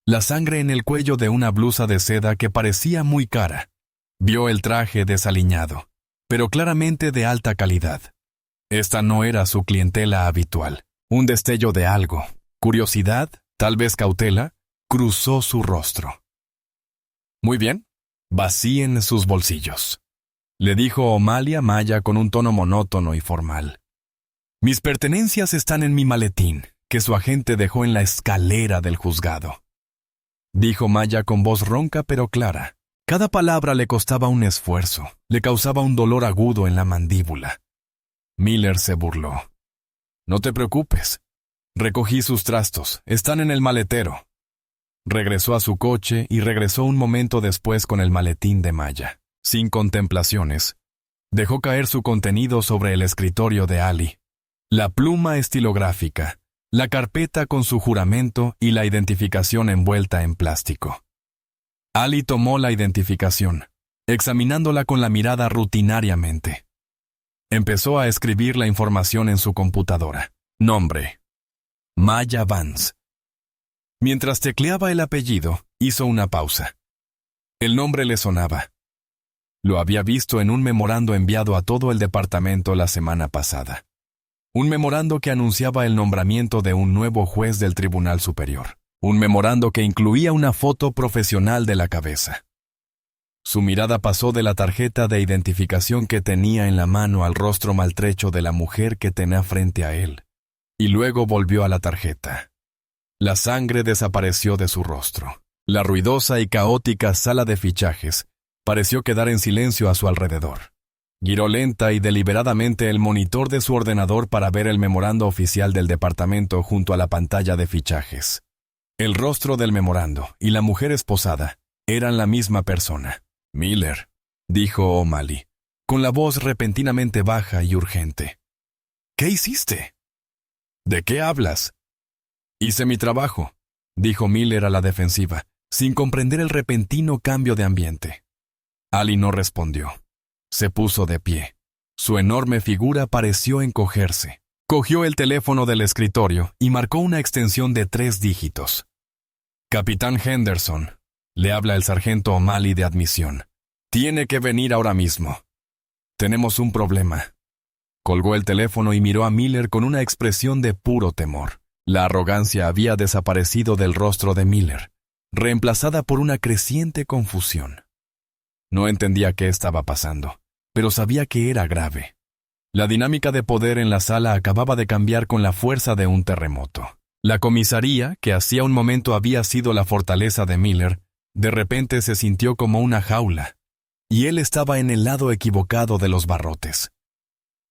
la sangre en el cuello de una blusa de seda que parecía muy cara. Vio el traje desaliñado, pero claramente de alta calidad. Esta no era su clientela habitual. Un destello de algo, curiosidad, tal vez cautela, cruzó su rostro. «Muy bien, vacíen sus bolsillos», le dijo Omalia Maya con un tono monótono y formal. «Mis pertenencias están en mi maletín, que su agente dejó en la escalera del juzgado», dijo Maya con voz ronca pero clara. Cada palabra le costaba un esfuerzo, le causaba un dolor agudo en la mandíbula. Miller se burló. «No te preocupes. Recogí sus trastos, están en el maletero». Regresó a su coche y regresó un momento después con el maletín de Maya. Sin contemplaciones, Dejó caer su contenido sobre el escritorio de Ali. La pluma estilográfica, la carpeta con su juramento y la identificación envuelta en plástico. Ali tomó la identificación, examinándola con la mirada rutinariamente. Empezó a escribir la información en su computadora. Nombre: Maya Vance. Mientras tecleaba el apellido, hizo una pausa. El nombre le sonaba. Lo había visto en un memorando enviado a todo el departamento la semana pasada. Un memorando que anunciaba el nombramiento de un nuevo juez del Tribunal Superior. Un memorando que incluía una foto profesional de la cabeza. Su mirada pasó de la tarjeta de identificación que tenía en la mano al rostro maltrecho de la mujer que tenía frente a él, y luego volvió a la tarjeta. La sangre desapareció de su rostro. La ruidosa y caótica sala de fichajes pareció quedar en silencio a su alrededor. Giró lenta y deliberadamente el monitor de su ordenador para ver el memorando oficial del departamento junto a la pantalla de fichajes. El rostro del memorando y la mujer esposada eran la misma persona. «Miller», dijo O'Malley, con la voz repentinamente baja y urgente. «¿Qué hiciste?» «¿De qué hablas?» «Hice mi trabajo», dijo Miller a la defensiva, sin comprender el repentino cambio de ambiente. Ali no respondió. Se puso de pie. Su enorme figura pareció encogerse. Cogió el teléfono del escritorio y marcó una extensión de 3 dígitos. «Capitán Henderson», le habla el sargento O'Malley de admisión. «Tiene que venir ahora mismo. Tenemos un problema». Colgó el teléfono y miró a Miller con una expresión de puro temor. La arrogancia había desaparecido del rostro de Miller, reemplazada por una creciente confusión. No entendía qué estaba pasando, pero sabía que era grave. La dinámica de poder en la sala acababa de cambiar con la fuerza de un terremoto. La comisaría, que hacía un momento había sido la fortaleza de Miller, de repente se sintió como una jaula, y él estaba en el lado equivocado de los barrotes.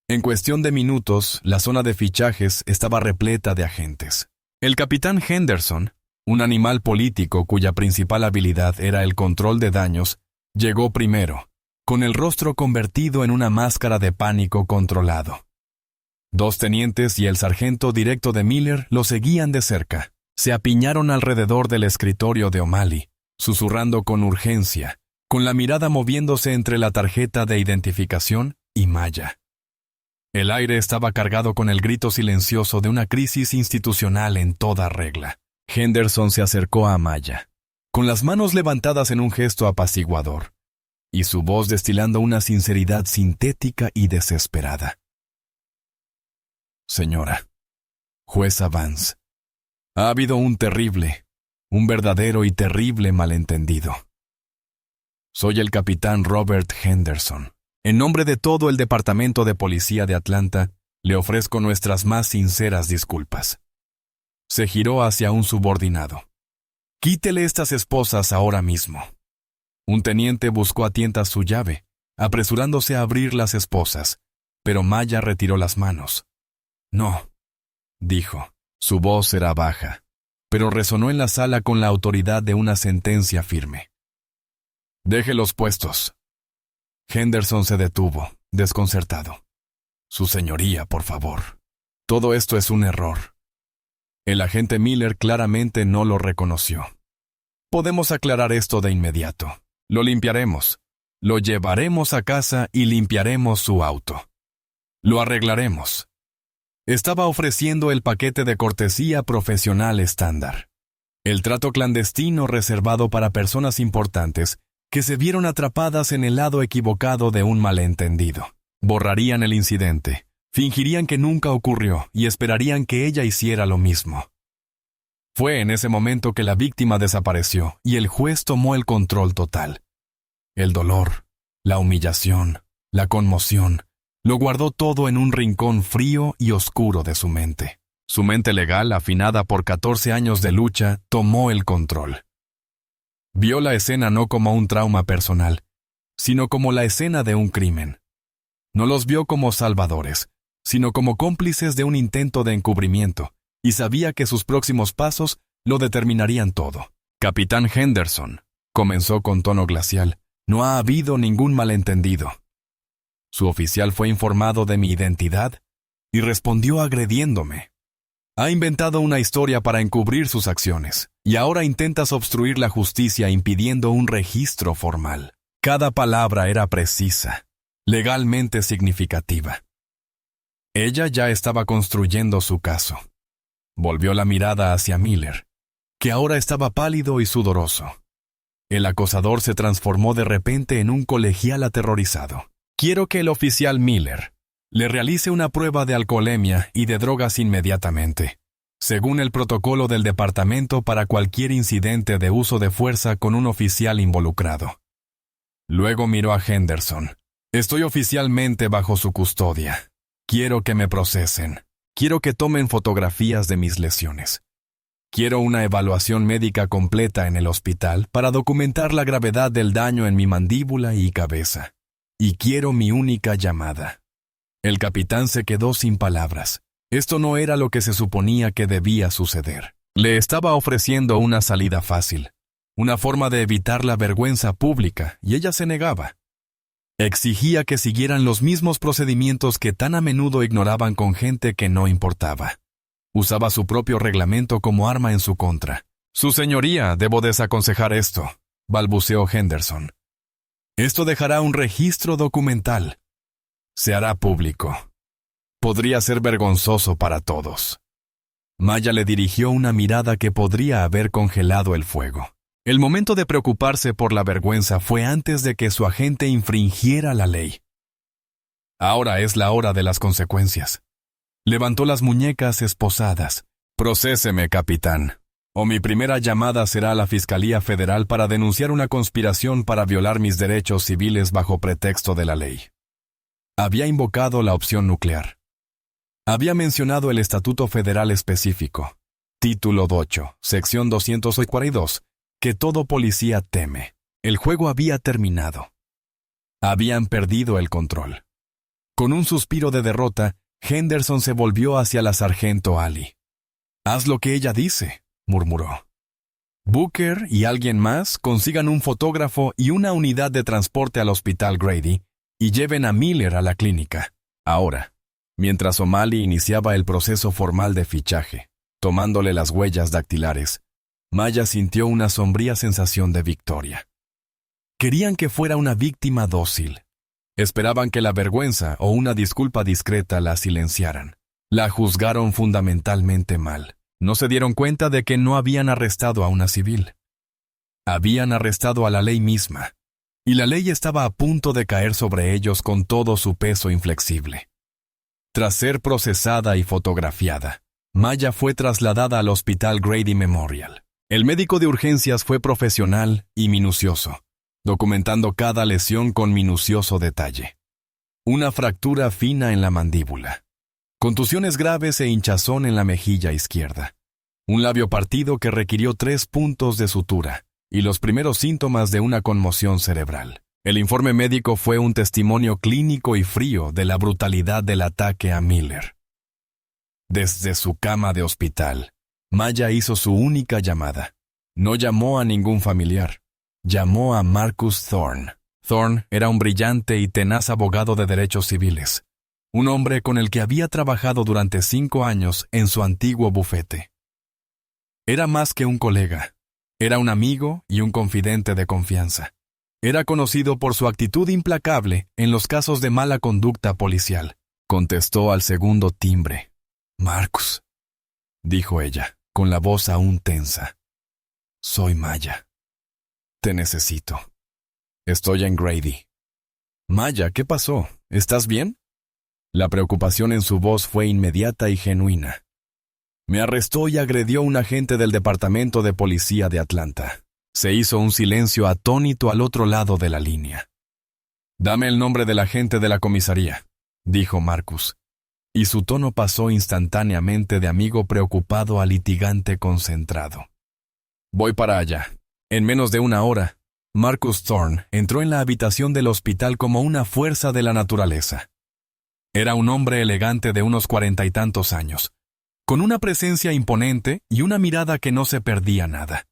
En cuestión de minutos, la zona de fichajes estaba repleta de agentes. El capitán Henderson, un animal político cuya principal habilidad era el control de daños, llegó primero, con el rostro convertido en una máscara de pánico controlado. 2 tenientes y el sargento directo de Miller lo seguían de cerca. Se apiñaron alrededor del escritorio de O'Malley, susurrando con urgencia, con la mirada moviéndose entre la tarjeta de identificación y Maya. El aire estaba cargado con el grito silencioso de una crisis institucional en toda regla. Henderson se acercó a Maya, con las manos levantadas en un gesto apaciguador, y su voz destilando una sinceridad sintética y desesperada. «Señora, jueza Vance, ha habido un verdadero y terrible malentendido. Soy el capitán Robert Henderson. En nombre de todo el Departamento de Policía de Atlanta, le ofrezco nuestras más sinceras disculpas». Se giró hacia un subordinado. «Quítele estas esposas ahora mismo». Un teniente buscó a tientas su llave, apresurándose a abrir las esposas, pero Maya retiró las manos. «No», dijo. Su voz era baja, pero resonó en la sala con la autoridad de una sentencia firme. «Déjelos puestos». Henderson se detuvo, desconcertado. «Su señoría, por favor. Todo esto es un error». El agente Miller claramente no lo reconoció. «Podemos aclarar esto de inmediato. Lo limpiaremos. Lo llevaremos a casa y limpiaremos su auto. Lo arreglaremos». Estaba ofreciendo el paquete de cortesía profesional estándar. El trato clandestino reservado para personas importantes que se vieron atrapadas en el lado equivocado de un malentendido. Borrarían el incidente, fingirían que nunca ocurrió y esperarían que ella hiciera lo mismo. Fue en ese momento que la víctima desapareció y el juez tomó el control total. El dolor, la humillación, la conmoción, lo guardó todo en un rincón frío y oscuro de su mente. Su mente legal, afinada por 14 años de lucha, tomó el control. Vio la escena no como un trauma personal, sino como la escena de un crimen. No los vio como salvadores, sino como cómplices de un intento de encubrimiento, y sabía que sus próximos pasos lo determinarían todo. «Capitán Henderson», comenzó con tono glacial, «no ha habido ningún malentendido. Su oficial fue informado de mi identidad y respondió agrediéndome. Ha inventado una historia para encubrir sus acciones, y ahora intentas obstruir la justicia impidiendo un registro formal. Cada palabra era precisa, legalmente significativa. Ella ya estaba construyendo su caso. Volvió la mirada hacia Miller, que ahora estaba pálido y sudoroso. El acosador se transformó de repente en un colegial aterrorizado. Quiero que el oficial Miller le realice una prueba de alcoholemia y de drogas inmediatamente, según el protocolo del departamento para cualquier incidente de uso de fuerza con un oficial involucrado. Luego miró a Henderson. Estoy oficialmente bajo su custodia. Quiero que me procesen. Quiero que tomen fotografías de mis lesiones. Quiero una evaluación médica completa en el hospital para documentar la gravedad del daño en mi mandíbula y cabeza. Y quiero mi única llamada. El capitán se quedó sin palabras. Esto no era lo que se suponía que debía suceder. Le estaba ofreciendo una salida fácil, una forma de evitar la vergüenza pública, y ella se negaba. Exigía que siguieran los mismos procedimientos que tan a menudo ignoraban con gente que no importaba. Usaba su propio reglamento como arma en su contra. Su señoría, debo desaconsejar esto, balbuceó Henderson. Esto dejará un registro documental. Se hará público. Podría ser vergonzoso para todos. Maya le dirigió una mirada que podría haber congelado el fuego. El momento de preocuparse por la vergüenza fue antes de que su agente infringiera la ley. Ahora es la hora de las consecuencias. Levantó las muñecas esposadas. Procéseme, capitán, o mi primera llamada será a la Fiscalía Federal para denunciar una conspiración para violar mis derechos civiles bajo pretexto de la ley. Había invocado la opción nuclear. Había mencionado el Estatuto Federal específico, Título 8, Sección 242, que todo policía teme. El juego había terminado. Habían perdido el control. Con un suspiro de derrota, Henderson se volvió hacia la sargento Ali. «Haz lo que ella dice», murmuró. «Booker y alguien más consigan un fotógrafo y una unidad de transporte al hospital Grady y lleven a Miller a la clínica, ahora», mientras O'Malley iniciaba el proceso formal de fichaje, tomándole las huellas dactilares. Maya sintió una sombría sensación de victoria. Querían que fuera una víctima dócil. Esperaban que la vergüenza o una disculpa discreta la silenciaran. La juzgaron fundamentalmente mal. No se dieron cuenta de que no habían arrestado a una civil. Habían arrestado a la ley misma, y la ley estaba a punto de caer sobre ellos con todo su peso inflexible. Tras ser procesada y fotografiada, Maya fue trasladada al Hospital Grady Memorial. El médico de urgencias fue profesional y minucioso, documentando cada lesión con minucioso detalle. Una fractura fina en la mandíbula, contusiones graves e hinchazón en la mejilla izquierda, un labio partido que requirió 3 puntos de sutura y los primeros síntomas de una conmoción cerebral. El informe médico fue un testimonio clínico y frío de la brutalidad del ataque a Miller. Desde su cama de hospital, Maya hizo su única llamada. No llamó a ningún familiar. Llamó a Marcus Thorne. Thorne era un brillante y tenaz abogado de derechos civiles, un hombre con el que había trabajado durante 5 años en su antiguo bufete. Era más que un colega. Era un amigo y un confidente de confianza. Era conocido por su actitud implacable en los casos de mala conducta policial. Contestó al segundo timbre. «Marcus», dijo ella, con la voz aún tensa. «Soy Maya. Te necesito. Estoy en Grady». «Maya, ¿qué pasó? ¿Estás bien?» La preocupación en su voz fue inmediata y genuina. «Me arrestó y agredió un agente del Departamento de Policía de Atlanta». Se hizo un silencio atónito al otro lado de la línea. «Dame el nombre del agente de la comisaría», dijo Marcus, y su tono pasó instantáneamente de amigo preocupado a litigante concentrado. «Voy para allá». En menos de 1 hora, Marcus Thorne entró en la habitación del hospital como una fuerza de la naturaleza. Era un hombre elegante de unos 40 y tantos años, con una presencia imponente y una mirada que no se perdía nada.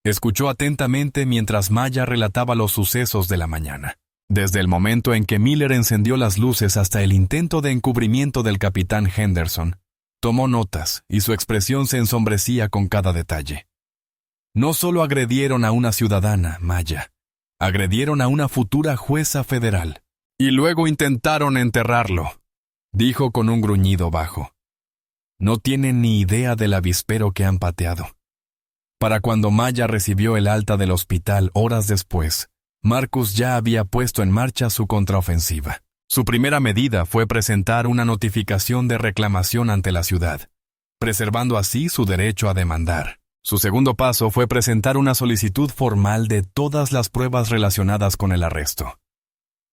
Escuchó atentamente mientras Maya relataba los sucesos de la mañana. Desde el momento en que Miller encendió las luces hasta el intento de encubrimiento del capitán Henderson, tomó notas y su expresión se ensombrecía con cada detalle. No solo agredieron a una ciudadana, Maya, agredieron a una futura jueza federal. Y luego intentaron enterrarlo, dijo con un gruñido bajo. No tienen ni idea del avispero que han pateado. Para cuando Maya recibió el alta del hospital horas después, Marcus ya había puesto en marcha su contraofensiva. Su primera medida fue presentar una notificación de reclamación ante la ciudad, preservando así su derecho a demandar. Su segundo paso fue presentar una solicitud formal de todas las pruebas relacionadas con el arresto.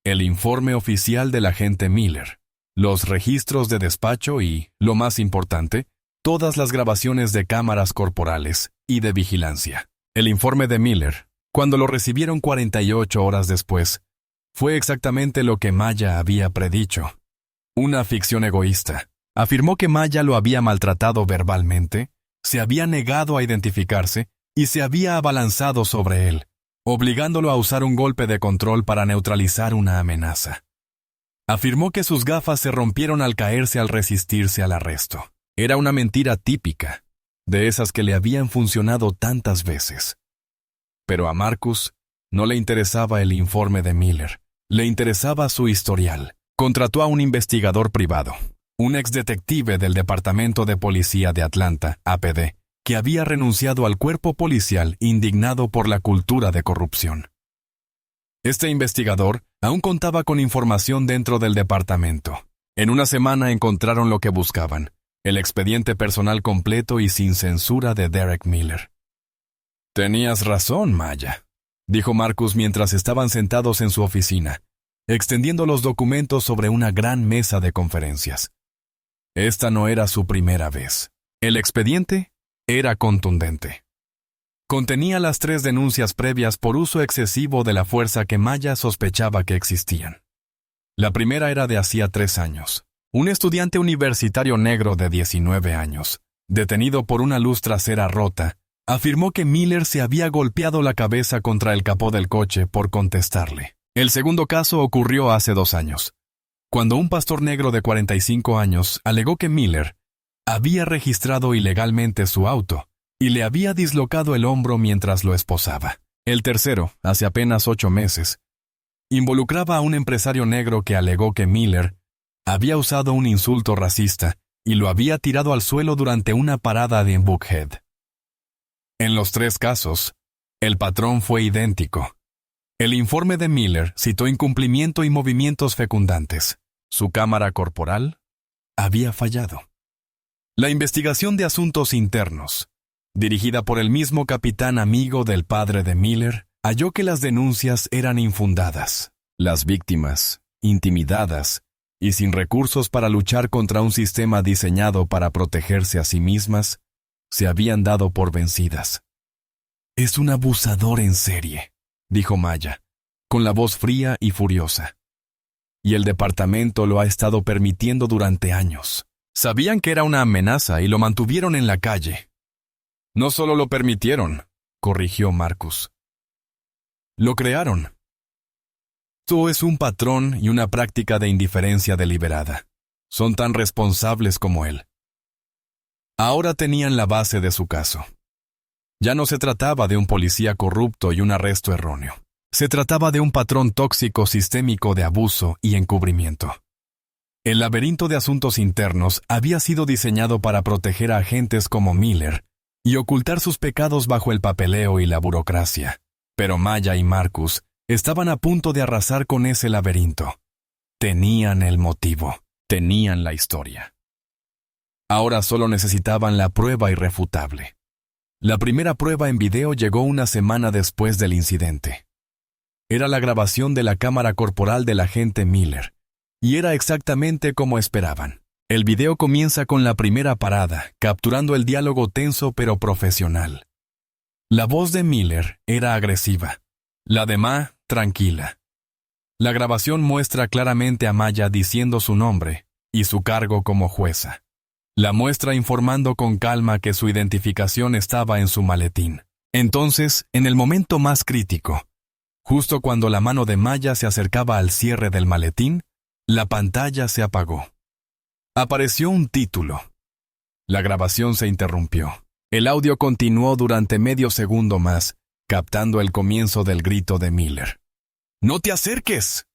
El informe oficial del agente Miller, los registros de despacho y, lo más importante, todas las grabaciones de cámaras corporales y de vigilancia. El informe de Miller, cuando lo recibieron 48 horas después, fue exactamente lo que Maya había predicho. Una ficción egoísta. Afirmó que Maya lo había maltratado verbalmente, se había negado a identificarse y se había abalanzado sobre él, obligándolo a usar un golpe de control para neutralizar una amenaza. Afirmó que sus gafas se rompieron al caerse al resistirse al arresto. Era una mentira típica, de esas que le habían funcionado tantas veces. Pero a Marcus no le interesaba el informe de Miller, le interesaba su historial. Contrató a un investigador privado, un exdetective del Departamento de Policía de Atlanta, APD, que había renunciado al cuerpo policial indignado por la cultura de corrupción. Este investigador aún contaba con información dentro del departamento. En una semana encontraron lo que buscaban, el expediente personal completo y sin censura de Derek Miller. «Tenías razón, Maya», dijo Marcus mientras estaban sentados en su oficina, extendiendo los documentos sobre una gran mesa de conferencias. Esta no era su primera vez. El expediente era contundente. Contenía las 3 denuncias previas por uso excesivo de la fuerza que Maya sospechaba que existían. La primera era de hacía 3 años. Un estudiante universitario negro de 19 años, detenido por una luz trasera rota, afirmó que Miller se había golpeado la cabeza contra el capó del coche por contestarle. El segundo caso ocurrió hace 2 años, cuando un pastor negro de 45 años alegó que Miller había registrado ilegalmente su auto y le había dislocado el hombro mientras lo esposaba. El tercero, hace apenas 8 meses, involucraba a un empresario negro que alegó que Miller había usado un insulto racista y lo había tirado al suelo durante una parada en Buckhead. En los 3 casos, el patrón fue idéntico. El informe de Miller citó incumplimiento y movimientos fecundantes. Su cámara corporal había fallado. La investigación de asuntos internos, dirigida por el mismo capitán amigo del padre de Miller, halló que las denuncias eran infundadas. Las víctimas, intimidadas y sin recursos para luchar contra un sistema diseñado para protegerse a sí mismas, se habían dado por vencidas. «Es un abusador en serie», dijo Maya, con la voz fría y furiosa. «Y el departamento lo ha estado permitiendo durante años. Sabían que era una amenaza y lo mantuvieron en la calle». «No solo lo permitieron», corrigió Marcus. «Lo crearon». Esto es un patrón y una práctica de indiferencia deliberada. Son tan responsables como él. Ahora tenían la base de su caso. Ya no se trataba de un policía corrupto y un arresto erróneo. Se trataba de un patrón tóxico sistémico de abuso y encubrimiento. El laberinto de asuntos internos había sido diseñado para proteger a agentes como Miller y ocultar sus pecados bajo el papeleo y la burocracia. Pero Maya y Marcus estaban a punto de arrasar con ese laberinto. Tenían el motivo, tenían la historia. Ahora solo necesitaban la prueba irrefutable. La primera prueba en video llegó una semana después del incidente. Era la grabación de la cámara corporal del agente Miller, y era exactamente como esperaban. El video comienza con la primera parada, capturando el diálogo tenso pero profesional. La voz de Miller era agresiva, la de Ma, tranquila. La grabación muestra claramente a Maya diciendo su nombre y su cargo como jueza. La muestra informando con calma que su identificación estaba en su maletín. Entonces, en el momento más crítico, Justo cuando la mano de Maya se acercaba al cierre del maletín, la pantalla se apagó. Apareció un título. La grabación se interrumpió. El audio continuó durante medio segundo más, captando el comienzo del grito de Miller. ¡No te acerques!,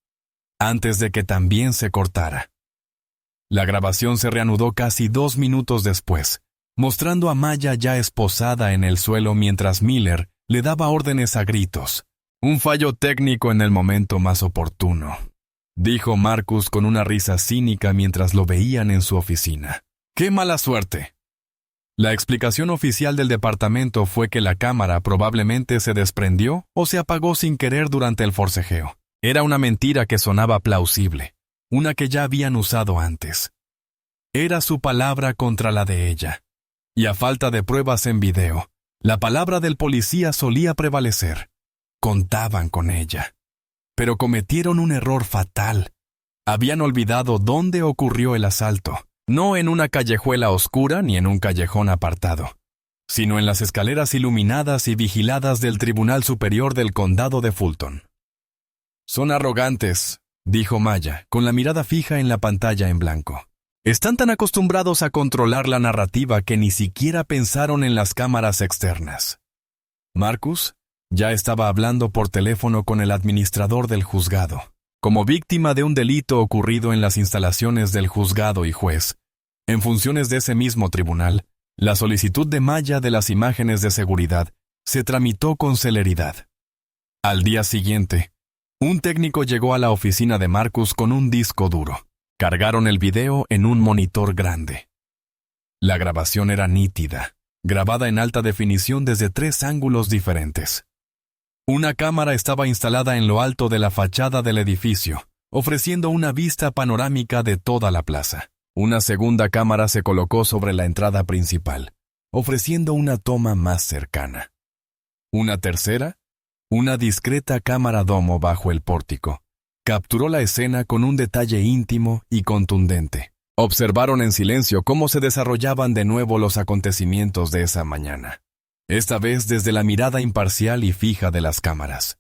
antes de que también se cortara. La grabación se reanudó casi 2 minutos después, mostrando a Maya ya esposada en el suelo mientras Miller le daba órdenes a gritos. Un fallo técnico en el momento más oportuno, dijo Marcus con una risa cínica mientras lo veían en su oficina. ¡Qué mala suerte! La explicación oficial del departamento fue que la cámara probablemente se desprendió o se apagó sin querer durante el forcejeo. Era una mentira que sonaba plausible, una que ya habían usado antes. Era su palabra contra la de ella. Y a falta de pruebas en video, la palabra del policía solía prevalecer. Contaban con ella. Pero cometieron un error fatal. Habían olvidado dónde ocurrió el asalto. No en una callejuela oscura ni en un callejón apartado, sino en las escaleras iluminadas y vigiladas del Tribunal Superior del Condado de Fulton. Son arrogantes, dijo Maya, con la mirada fija en la pantalla en blanco. Están tan acostumbrados a controlar la narrativa que ni siquiera pensaron en las cámaras externas. Marcus ya estaba hablando por teléfono con el administrador del juzgado. Como víctima de un delito ocurrido en las instalaciones del juzgado y juez, en funciones de ese mismo tribunal, la solicitud de Maya de las imágenes de seguridad se tramitó con celeridad. Al día siguiente, un técnico llegó a la oficina de Marcus con un disco duro. Cargaron el video en un monitor grande. La grabación era nítida, grabada en alta definición desde 3 ángulos diferentes. Una cámara estaba instalada en lo alto de la fachada del edificio, ofreciendo una vista panorámica de toda la plaza. Una segunda cámara se colocó sobre la entrada principal, ofreciendo una toma más cercana. Una tercera, una discreta cámara domo bajo el pórtico, capturó la escena con un detalle íntimo y contundente. Observaron en silencio cómo se desarrollaban de nuevo los acontecimientos de esa mañana. Esta vez desde la mirada imparcial y fija de las cámaras.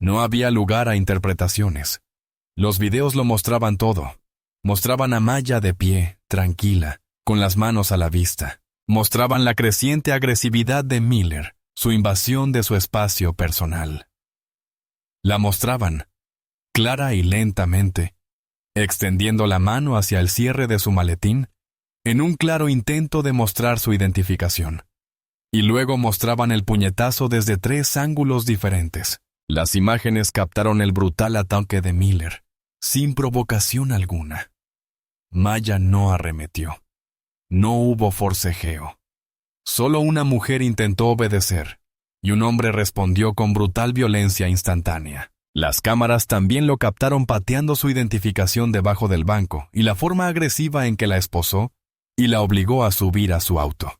No había lugar a interpretaciones. Los videos lo mostraban todo. Mostraban a Maya de pie, tranquila, con las manos a la vista. Mostraban la creciente agresividad de Miller, su invasión de su espacio personal. La mostraban, clara y lentamente, extendiendo la mano hacia el cierre de su maletín, en un claro intento de mostrar su identificación. Y luego mostraban el puñetazo desde 3 ángulos diferentes. Las imágenes captaron el brutal ataque de Miller, sin provocación alguna. Maya no arremetió. No hubo forcejeo. Solo una mujer intentó obedecer, y un hombre respondió con brutal violencia instantánea. Las cámaras también lo captaron pateando su identificación debajo del banco y la forma agresiva en que la esposó y la obligó a subir a su auto.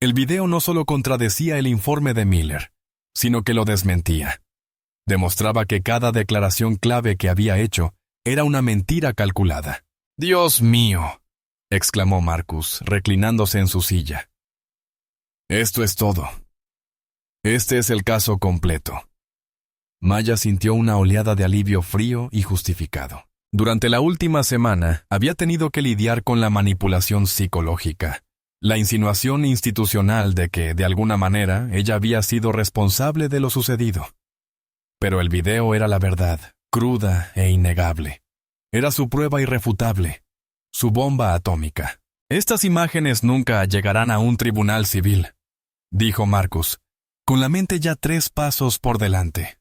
El video no solo contradecía el informe de Miller, sino que lo desmentía. Demostraba que cada declaración clave que había hecho era una mentira calculada. «¡Dios mío!», exclamó Marcus, reclinándose en su silla. «Esto es todo. Este es el caso completo». Maya sintió una oleada de alivio frío y justificado. Durante la última semana había tenido que lidiar con la manipulación psicológica. La insinuación institucional de que, de alguna manera, ella había sido responsable de lo sucedido. Pero el video era la verdad, cruda e innegable. Era su prueba irrefutable, su bomba atómica. «Estas imágenes nunca llegarán a un tribunal civil», dijo Marcus, con la mente ya 3 pasos por delante.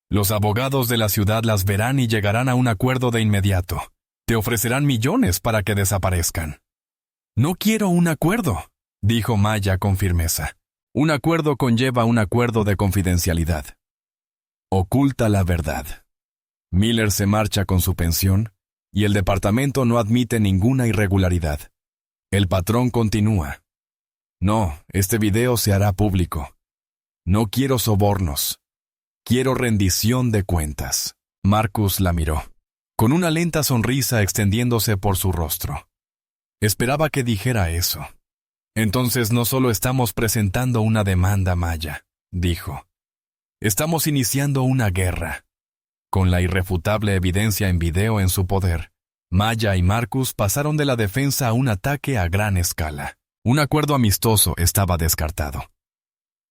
«Los abogados de la ciudad las verán y llegarán a un acuerdo de inmediato. Te ofrecerán millones para que desaparezcan». «No quiero un acuerdo», dijo Maya con firmeza. «Un acuerdo conlleva un acuerdo de confidencialidad. Oculta la verdad. Miller se marcha con su pensión y el departamento no admite ninguna irregularidad. El patrón continúa. No, este video se hará público. No quiero sobornos. Quiero rendición de cuentas». Marcus la miró, con una lenta sonrisa extendiéndose por su rostro. Esperaba que dijera eso. «Entonces no solo estamos presentando una demanda, Maya», dijo. Estamos iniciando una guerra. Con la irrefutable evidencia en video en su poder, Maya y Marcus pasaron de la defensa a un ataque a gran escala. Un acuerdo amistoso estaba descartado.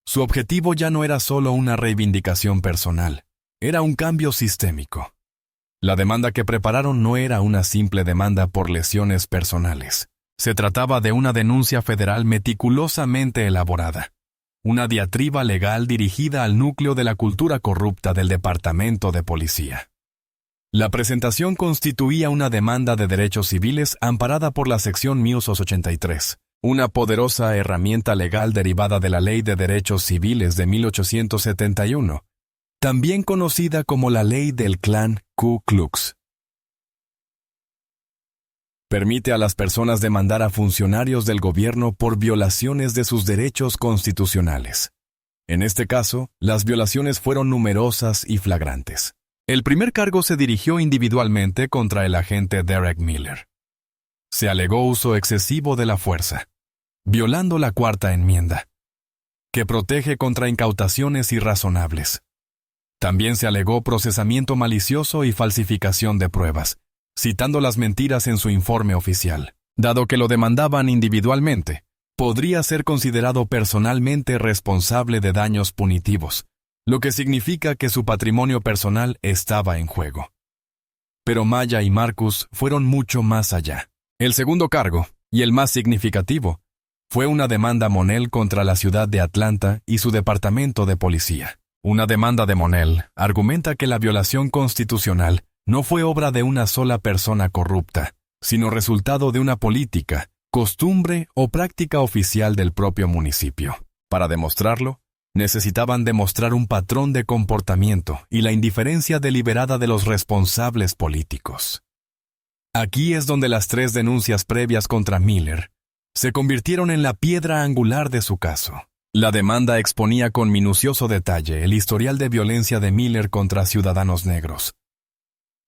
Su objetivo ya no era solo una reivindicación personal, era un cambio sistémico. La demanda que prepararon no era una simple demanda por lesiones personales. Se trataba de una denuncia federal meticulosamente elaborada. Una diatriba legal dirigida al núcleo de la cultura corrupta del Departamento de Policía. La presentación constituía una demanda de derechos civiles amparada por la sección 1883, una poderosa herramienta legal derivada de la Ley de Derechos Civiles de 1871, también conocida como la Ley del Clan Ku Klux. Permite a las personas demandar a funcionarios del gobierno por violaciones de sus derechos constitucionales. En este caso, las violaciones fueron numerosas y flagrantes. El primer cargo se dirigió individualmente contra el agente Derek Miller. Se alegó uso excesivo de la fuerza, violando la Cuarta Enmienda, que protege contra incautaciones irrazonables. También se alegó procesamiento malicioso y falsificación de pruebas, citando las mentiras en su informe oficial. Dado que lo demandaban individualmente, podría ser considerado personalmente responsable de daños punitivos, lo que significa que su patrimonio personal estaba en juego. Pero Maya y Marcus fueron mucho más allá. El segundo cargo, y el más significativo, fue una demanda Monell contra la ciudad de Atlanta y su departamento de policía. Una demanda de Monell argumenta que la violación constitucional no fue obra de una sola persona corrupta, sino resultado de una política, costumbre o práctica oficial del propio municipio. Para demostrarlo, necesitaban demostrar un patrón de comportamiento y la indiferencia deliberada de los responsables políticos. Aquí es donde las 3 denuncias previas contra Miller se convirtieron en la piedra angular de su caso. La demanda exponía con minucioso detalle el historial de violencia de Miller contra ciudadanos negros.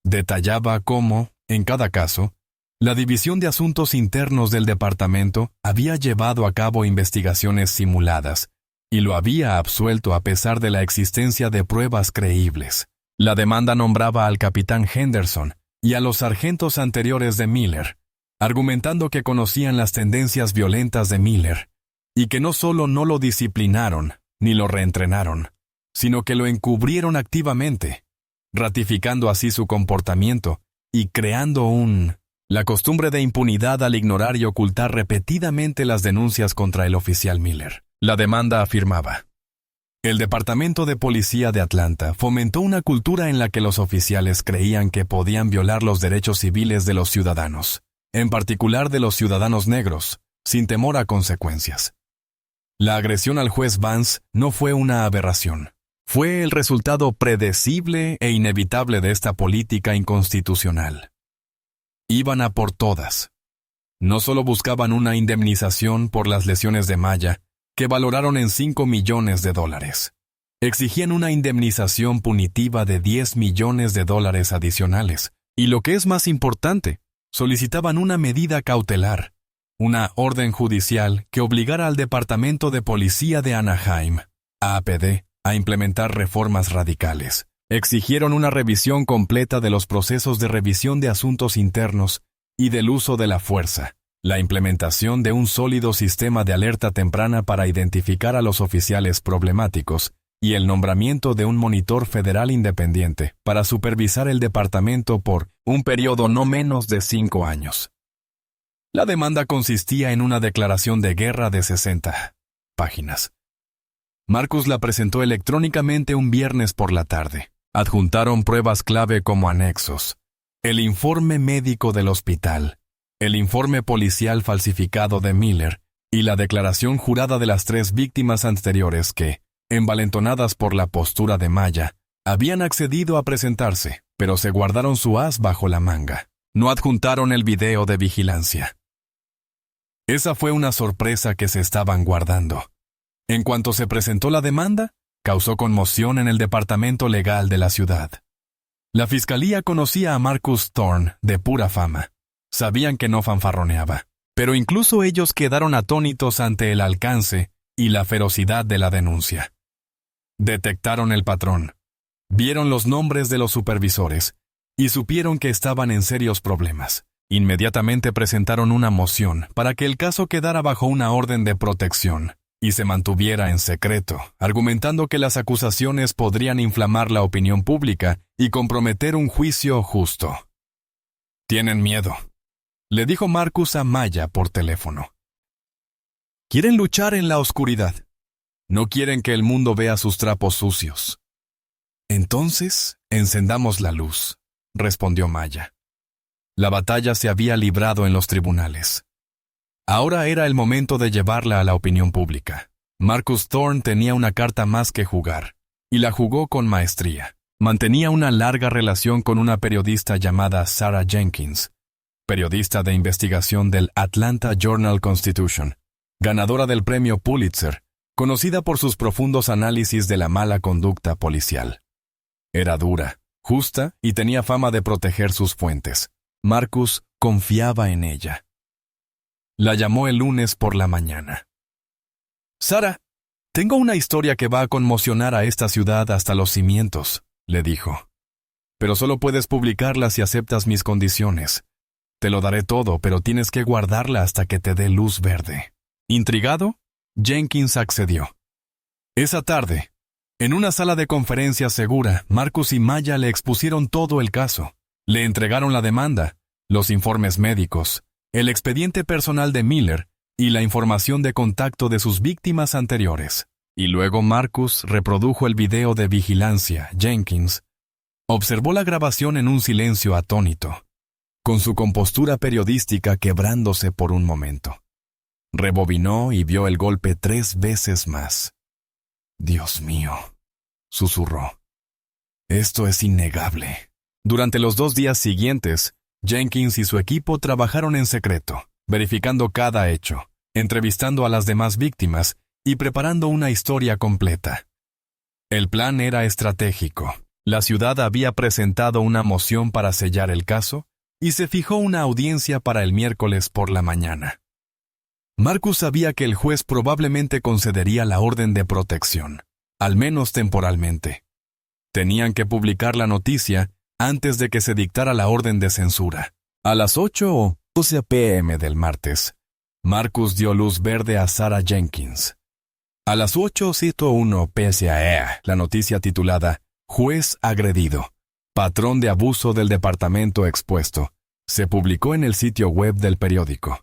Detallaba cómo, en cada caso, la División de Asuntos Internos del departamento había llevado a cabo investigaciones simuladas y lo había absuelto a pesar de la existencia de pruebas creíbles. La demanda nombraba al capitán Henderson y a los sargentos anteriores de Miller, argumentando que conocían las tendencias violentas de Miller y que no solo no lo disciplinaron ni lo reentrenaron, sino que lo encubrieron activamente, ratificando así su comportamiento y creando la costumbre de impunidad al ignorar y ocultar repetidamente las denuncias contra el oficial Miller. La demanda afirmaba: el Departamento de Policía de Atlanta fomentó una cultura en la que los oficiales creían que podían violar los derechos civiles de los ciudadanos, en particular de los ciudadanos negros, sin temor a consecuencias. La agresión al juez Vance no fue una aberración. Fue el resultado predecible e inevitable de esta política inconstitucional. Iban a por todas. No solo buscaban una indemnización por las lesiones de Maya, que valoraron en $5 millones. Exigían una indemnización punitiva de $10 millones adicionales. Y lo que es más importante, solicitaban una medida cautelar, una orden judicial que obligara al Departamento de Policía de Anaheim, APD, a implementar reformas radicales. Exigieron una revisión completa de los procesos de revisión de asuntos internos y del uso de la fuerza, la implementación de un sólido sistema de alerta temprana para identificar a los oficiales problemáticos y el nombramiento de un monitor federal independiente para supervisar el departamento por un periodo no menos de 5 años. La demanda consistía en una declaración de guerra de 60 páginas. Marcus la presentó electrónicamente un viernes por la tarde. Adjuntaron pruebas clave como anexos: el informe médico del hospital, el informe policial falsificado de Miller y la declaración jurada de las 3 víctimas anteriores que, envalentonadas por la postura de Maya, habían accedido a presentarse, pero se guardaron su as bajo la manga. No adjuntaron el video de vigilancia. Esa fue una sorpresa que se estaban guardando. En cuanto se presentó la demanda, causó conmoción en el departamento legal de la ciudad. La fiscalía conocía a Marcus Thorne de pura fama. Sabían que no fanfarroneaba, pero incluso ellos quedaron atónitos ante el alcance y la ferocidad de la denuncia. Detectaron el patrón, vieron los nombres de los supervisores y supieron que estaban en serios problemas. Inmediatamente presentaron una moción para que el caso quedara bajo una orden de protección y se mantuviera en secreto, argumentando que las acusaciones podrían inflamar la opinión pública y comprometer un juicio justo. «Tienen miedo», le dijo Marcus a Maya por teléfono. «Quieren luchar en la oscuridad. No quieren que el mundo vea sus trapos sucios». «Entonces, encendamos la luz», respondió Maya. La batalla se había librado en los tribunales. Ahora era el momento de llevarla a la opinión pública. Marcus Thorne tenía una carta más que jugar, y la jugó con maestría. Mantenía una larga relación con una periodista llamada Sarah Jenkins, periodista de investigación del Atlanta Journal-Constitution, ganadora del premio Pulitzer, conocida por sus profundos análisis de la mala conducta policial. Era dura, justa y tenía fama de proteger sus fuentes. Marcus confiaba en ella. La llamó el lunes por la mañana. «Sarah, tengo una historia que va a conmocionar a esta ciudad hasta los cimientos», le dijo. «Pero solo puedes publicarla si aceptas mis condiciones. Te lo daré todo, pero tienes que guardarla hasta que te dé luz verde». Intrigado, Jenkins accedió. Esa tarde, en una sala de conferencias segura, Marcus y Maya le expusieron todo el caso. Le entregaron la demanda, los informes médicos, el expediente personal de Miller y la información de contacto de sus víctimas anteriores. Y luego Marcus reprodujo el video de vigilancia. Jenkins observó la grabación en un silencio atónito, con su compostura periodística quebrándose por un momento. Rebobinó y vio el golpe 3 veces más. «Dios mío», susurró. «Esto es innegable». Durante los 2 días siguientes, Jenkins y su equipo trabajaron en secreto, verificando cada hecho, entrevistando a las demás víctimas y preparando una historia completa. El plan era estratégico. La ciudad había presentado una moción para sellar el caso y se fijó una audiencia para el miércoles por la mañana. Marcus sabía que el juez probablemente concedería la orden de protección, al menos temporalmente. Tenían que publicar la noticia antes de que se dictara la orden de censura. A las 8:12 p.m. del martes, Marcus dio luz verde a Sarah Jenkins. A las 8:01 p.m. la noticia titulada «Juez agredido, patrón de abuso del departamento expuesto», se publicó en el sitio web del periódico.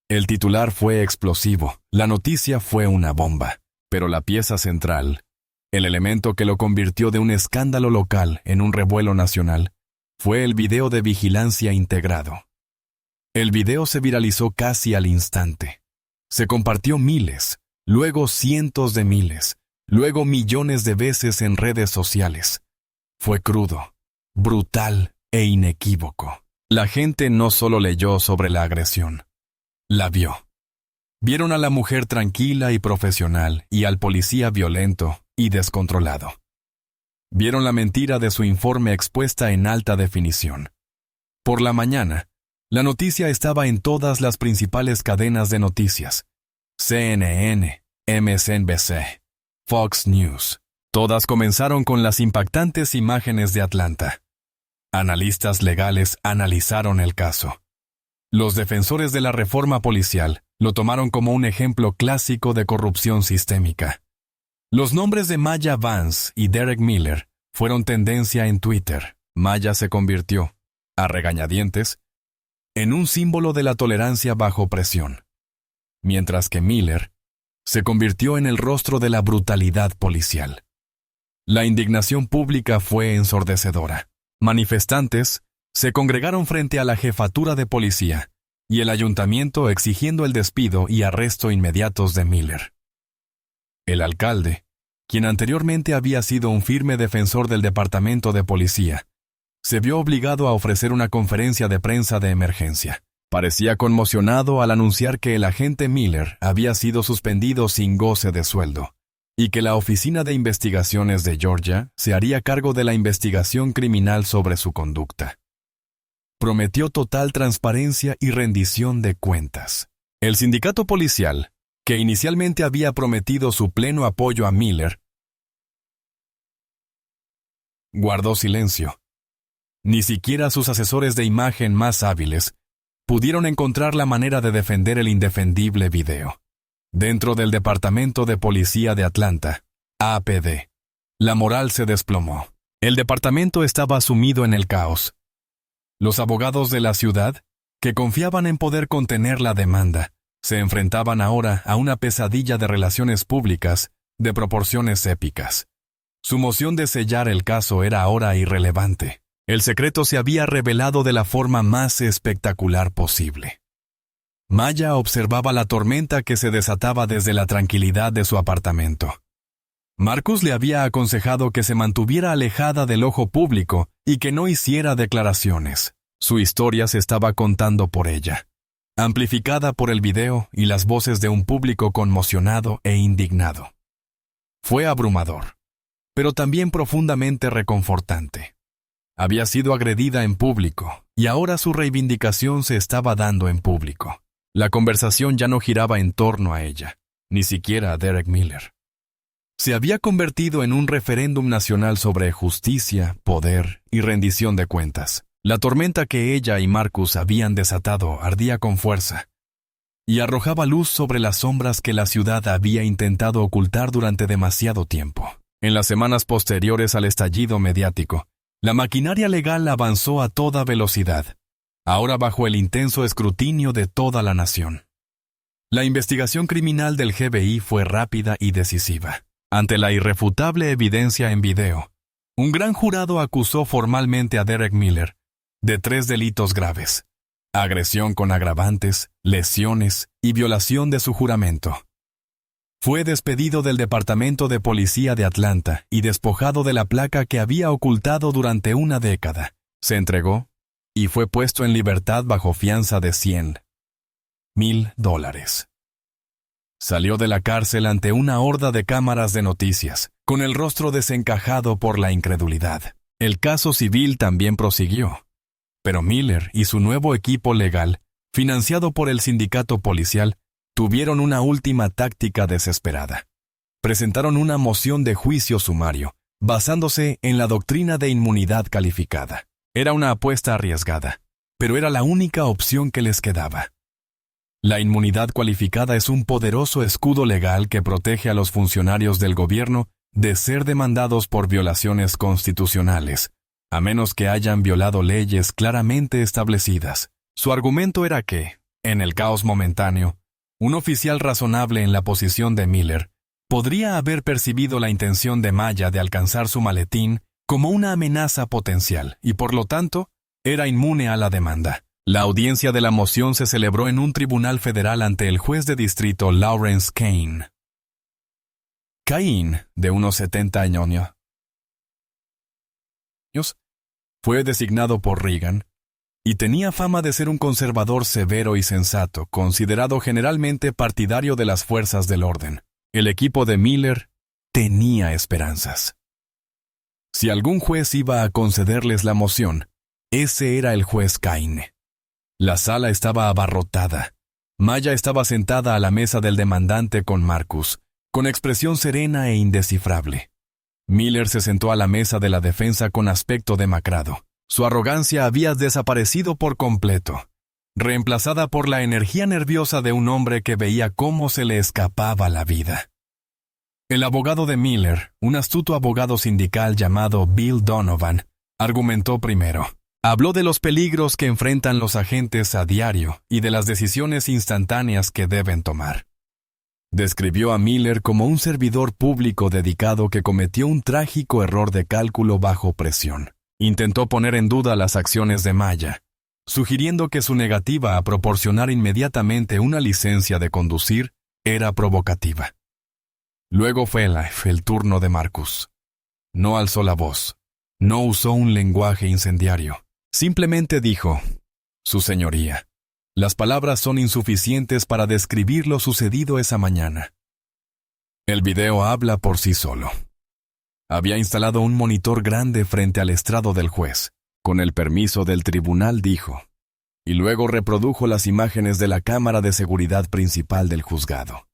El titular fue explosivo, la noticia fue una bomba, pero la pieza central, el elemento que lo convirtió de un escándalo local en un revuelo nacional, fue el video de vigilancia integrado. El video se viralizó casi al instante. Se compartió miles, luego cientos de miles, luego millones de veces en redes sociales. Fue crudo, brutal e inequívoco. La gente no solo leyó sobre la agresión, la vio. Vieron a la mujer tranquila y profesional y al policía violento y descontrolado. Vieron la mentira de su informe expuesta en alta definición. Por la mañana, la noticia estaba en todas las principales cadenas de noticias: CNN, MSNBC, Fox News. Todas comenzaron con las impactantes imágenes de Atlanta. Analistas legales analizaron el caso. Los defensores de la reforma policial lo tomaron como un ejemplo clásico de corrupción sistémica. Los nombres de Maya Vance y Derek Miller fueron tendencia en Twitter. Maya se convirtió, a regañadientes, en un símbolo de la tolerancia bajo presión, mientras que Miller se convirtió en el rostro de la brutalidad policial. La indignación pública fue ensordecedora. Manifestantes se congregaron frente a la jefatura de policía y el ayuntamiento exigiendo el despido y arresto inmediatos de Miller. El alcalde, quien anteriormente había sido un firme defensor del departamento de policía, se vio obligado a ofrecer una conferencia de prensa de emergencia. Parecía conmocionado al anunciar que el agente Miller había sido suspendido sin goce de sueldo y que la Oficina de Investigaciones de Georgia se haría cargo de la investigación criminal sobre su conducta. Prometió total transparencia y rendición de cuentas. El sindicato policial, que inicialmente había prometido su pleno apoyo a Miller, guardó silencio. Ni siquiera sus asesores de imagen más hábiles pudieron encontrar la manera de defender el indefendible video. Dentro del Departamento de Policía de Atlanta, APD, la moral se desplomó. El departamento estaba sumido en el caos. Los abogados de la ciudad, que confiaban en poder contener la demanda, se enfrentaban ahora a una pesadilla de relaciones públicas de proporciones épicas. Su moción de sellar el caso era ahora irrelevante. El secreto se había revelado de la forma más espectacular posible. Maya observaba la tormenta que se desataba desde la tranquilidad de su apartamento. Marcus le había aconsejado que se mantuviera alejada del ojo público y que no hiciera declaraciones. Su historia se estaba contando por ella, amplificada por el video y las voces de un público conmocionado e indignado. Fue abrumador, pero también profundamente reconfortante. Había sido agredida en público, y ahora su reivindicación se estaba dando en público. La conversación ya no giraba en torno a ella, ni siquiera a Derek Miller. Se había convertido en un referéndum nacional sobre justicia, poder y rendición de cuentas. La tormenta que ella y Marcus habían desatado ardía con fuerza y arrojaba luz sobre las sombras que la ciudad había intentado ocultar durante demasiado tiempo. En las semanas posteriores al estallido mediático, la maquinaria legal avanzó a toda velocidad, ahora bajo el intenso escrutinio de toda la nación. La investigación criminal del FBI fue rápida y decisiva. Ante la irrefutable evidencia en video, un gran jurado acusó formalmente a Derek Miller de 3 delitos graves: agresión con agravantes, lesiones y violación de su juramento. Fue despedido del Departamento de Policía de Atlanta y despojado de la placa que había ocultado durante una década. Se entregó y fue puesto en libertad bajo fianza de $100,000. Salió de la cárcel ante una horda de cámaras de noticias, con el rostro desencajado por la incredulidad. El caso civil también prosiguió, pero Miller y su nuevo equipo legal, financiado por el sindicato policial, tuvieron una última táctica desesperada. Presentaron una moción de juicio sumario, basándose en la doctrina de inmunidad calificada. Era una apuesta arriesgada, pero era la única opción que les quedaba. La inmunidad cualificada es un poderoso escudo legal que protege a los funcionarios del gobierno de ser demandados por violaciones constitucionales, a menos que hayan violado leyes claramente establecidas. Su argumento era que, en el caos momentáneo, un oficial razonable en la posición de Miller podría haber percibido la intención de Maya de alcanzar su maletín como una amenaza potencial y, por lo tanto, era inmune a la demanda. La audiencia de la moción se celebró en un tribunal federal ante el juez de distrito Lawrence Kane. Cain, de unos 70 años, fue designado por Reagan y tenía fama de ser un conservador severo y sensato, considerado generalmente partidario de las fuerzas del orden. El equipo de Miller tenía esperanzas. Si algún juez iba a concederles la moción, ese era el juez Cain. La sala estaba abarrotada. Maya estaba sentada a la mesa del demandante con Marcus, con expresión serena e indescifrable. Miller se sentó a la mesa de la defensa con aspecto demacrado. Su arrogancia había desaparecido por completo, reemplazada por la energía nerviosa de un hombre que veía cómo se le escapaba la vida. El abogado de Miller, un astuto abogado sindical llamado Bill Donovan, argumentó primero. Habló de los peligros que enfrentan los agentes a diario y de las decisiones instantáneas que deben tomar. Describió a Miller como un servidor público dedicado que cometió un trágico error de cálculo bajo presión. Intentó poner en duda las acciones de Maya, sugiriendo que su negativa a proporcionar inmediatamente una licencia de conducir era provocativa. Luego fue el turno de Marcus. No alzó la voz, no usó un lenguaje incendiario. Simplemente dijo: «Su señoría, las palabras son insuficientes para describir lo sucedido esa mañana». El video habla por sí solo. Había instalado un monitor grande frente al estrado del juez. Con el permiso del tribunal, dijo, y luego reprodujo las imágenes de la cámara de seguridad principal del juzgado.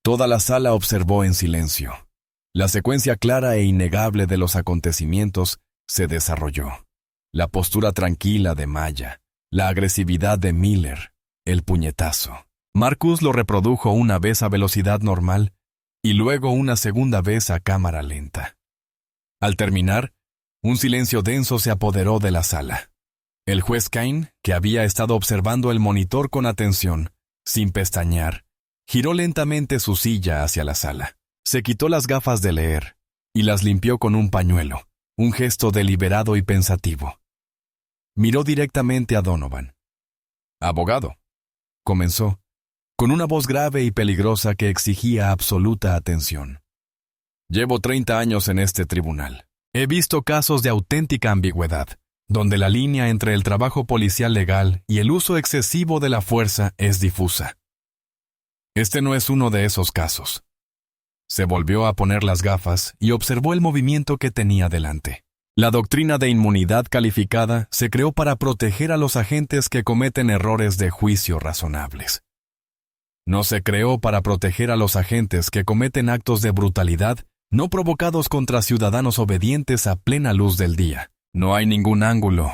Toda la sala observó en silencio. La secuencia clara e innegable de los acontecimientos se desarrolló. La postura tranquila de Maya, la agresividad de Miller, el puñetazo. Marcus lo reprodujo una vez a velocidad normal y luego una segunda vez a cámara lenta. Al terminar, un silencio denso se apoderó de la sala. El juez Kane, que había estado observando el monitor con atención, sin pestañear, giró lentamente su silla hacia la sala. Se quitó las gafas de leer y las limpió con un pañuelo, un gesto deliberado y pensativo. Miró directamente a Donovan. «Abogado», comenzó, con una voz grave y peligrosa que exigía absoluta atención. «Llevo 30 años en este tribunal. He visto casos de auténtica ambigüedad, donde la línea entre el trabajo policial legal y el uso excesivo de la fuerza es difusa. Este no es uno de esos casos». Se volvió a poner las gafas y observó el movimiento que tenía delante. La doctrina de inmunidad calificada se creó para proteger a los agentes que cometen errores de juicio razonables. No se creó para proteger a los agentes que cometen actos de brutalidad no provocados contra ciudadanos obedientes a plena luz del día. No hay ningún ángulo,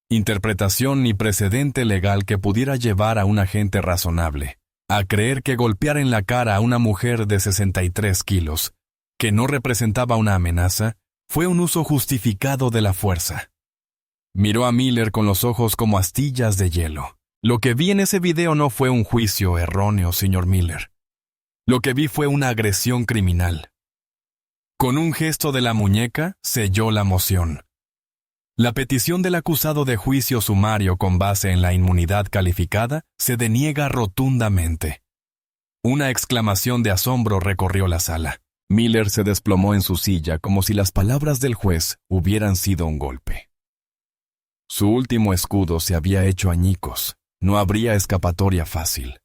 interpretación ni precedente legal que pudiera llevar a un agente razonable a creer que golpear en la cara a una mujer de 63 kilos, que no representaba una amenaza, fue un uso justificado de la fuerza. Miró a Miller con los ojos como astillas de hielo. Lo que vi en ese video no fue un juicio erróneo, señor Miller. Lo que vi fue una agresión criminal. Con un gesto de la muñeca, selló la moción. La petición del acusado de juicio sumario con base en la inmunidad calificada se deniega rotundamente. Una exclamación de asombro recorrió la sala. Miller se desplomó en su silla como si las palabras del juez hubieran sido un golpe. Su último escudo se había hecho añicos. No habría escapatoria fácil.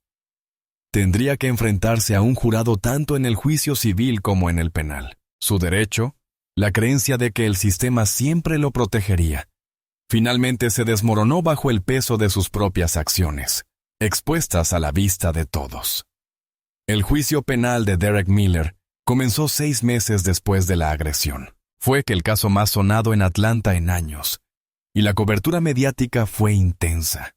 Tendría que enfrentarse a un jurado tanto en el juicio civil como en el penal. Su derecho, la creencia de que el sistema siempre lo protegería, finalmente se desmoronó bajo el peso de sus propias acciones, expuestas a la vista de todos. El juicio penal de Derek Miller comenzó 6 meses después de la agresión. Fue el caso más sonado en Atlanta en años, y la cobertura mediática fue intensa.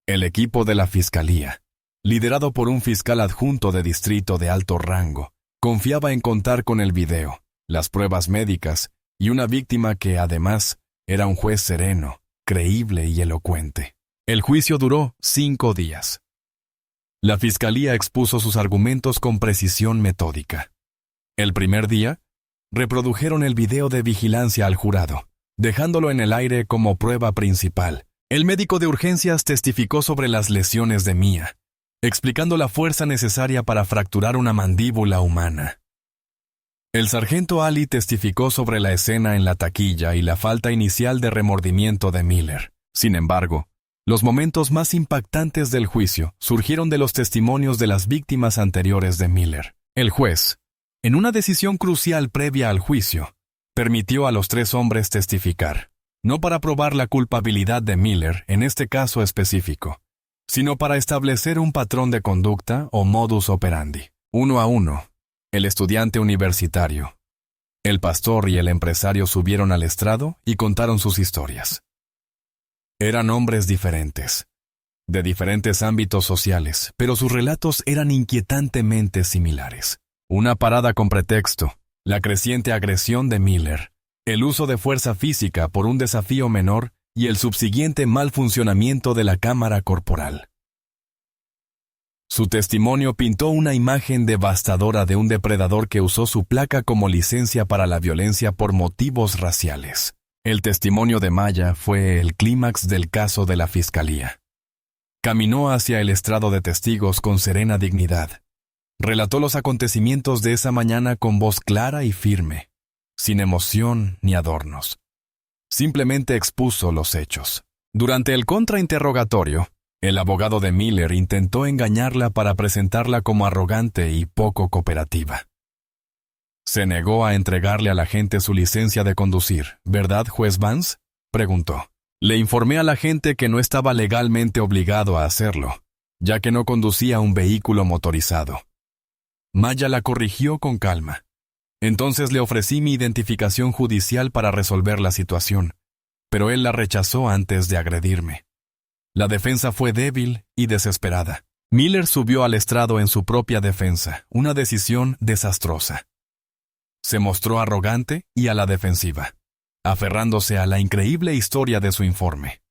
El equipo de la fiscalía, liderado por un fiscal adjunto de distrito de alto rango, confiaba en contar con el video, las pruebas médicas y una víctima que, además, era un juez sereno, creíble y elocuente. El juicio duró 5 días. La fiscalía expuso sus argumentos con precisión metódica. El primer día, reprodujeron el video de vigilancia al jurado, dejándolo en el aire como prueba principal. El médico de urgencias testificó sobre las lesiones de Mia, explicando la fuerza necesaria para fracturar una mandíbula humana. El sargento Ali testificó sobre la escena en la taquilla y la falta inicial de remordimiento de Miller. Sin embargo, los momentos más impactantes del juicio surgieron de los testimonios de las víctimas anteriores de Miller. El juez, en una decisión crucial previa al juicio, permitió a los 3 hombres testificar, no para probar la culpabilidad de Miller en este caso específico, sino para establecer un patrón de conducta o modus operandi. 1 a 1. El estudiante universitario, el pastor y el empresario subieron al estrado y contaron sus historias. Eran hombres diferentes, de diferentes ámbitos sociales, pero sus relatos eran inquietantemente similares. Una parada con pretexto, la creciente agresión de Miller, el uso de fuerza física por un desafío menor y el subsiguiente mal funcionamiento de la cámara corporal. Su testimonio pintó una imagen devastadora de un depredador que usó su placa como licencia para la violencia por motivos raciales. El testimonio de Maya fue el clímax del caso de la fiscalía. Caminó hacia el estrado de testigos con serena dignidad. Relató los acontecimientos de esa mañana con voz clara y firme, sin emoción ni adornos. Simplemente expuso los hechos. Durante el contrainterrogatorio, el abogado de Miller intentó engañarla para presentarla como arrogante y poco cooperativa. Se negó a entregarle a la gente su licencia de conducir, ¿verdad, juez Vance?, preguntó. Le informé a la gente que no estaba legalmente obligado a hacerlo, ya que no conducía un vehículo motorizado. Maya la corrigió con calma. Entonces le ofrecí mi identificación judicial para resolver la situación, pero él la rechazó antes de agredirme. La defensa fue débil y desesperada. Miller subió al estrado en su propia defensa, una decisión desastrosa. Se mostró arrogante y a la defensiva, aferrándose a la increíble historia de su informe.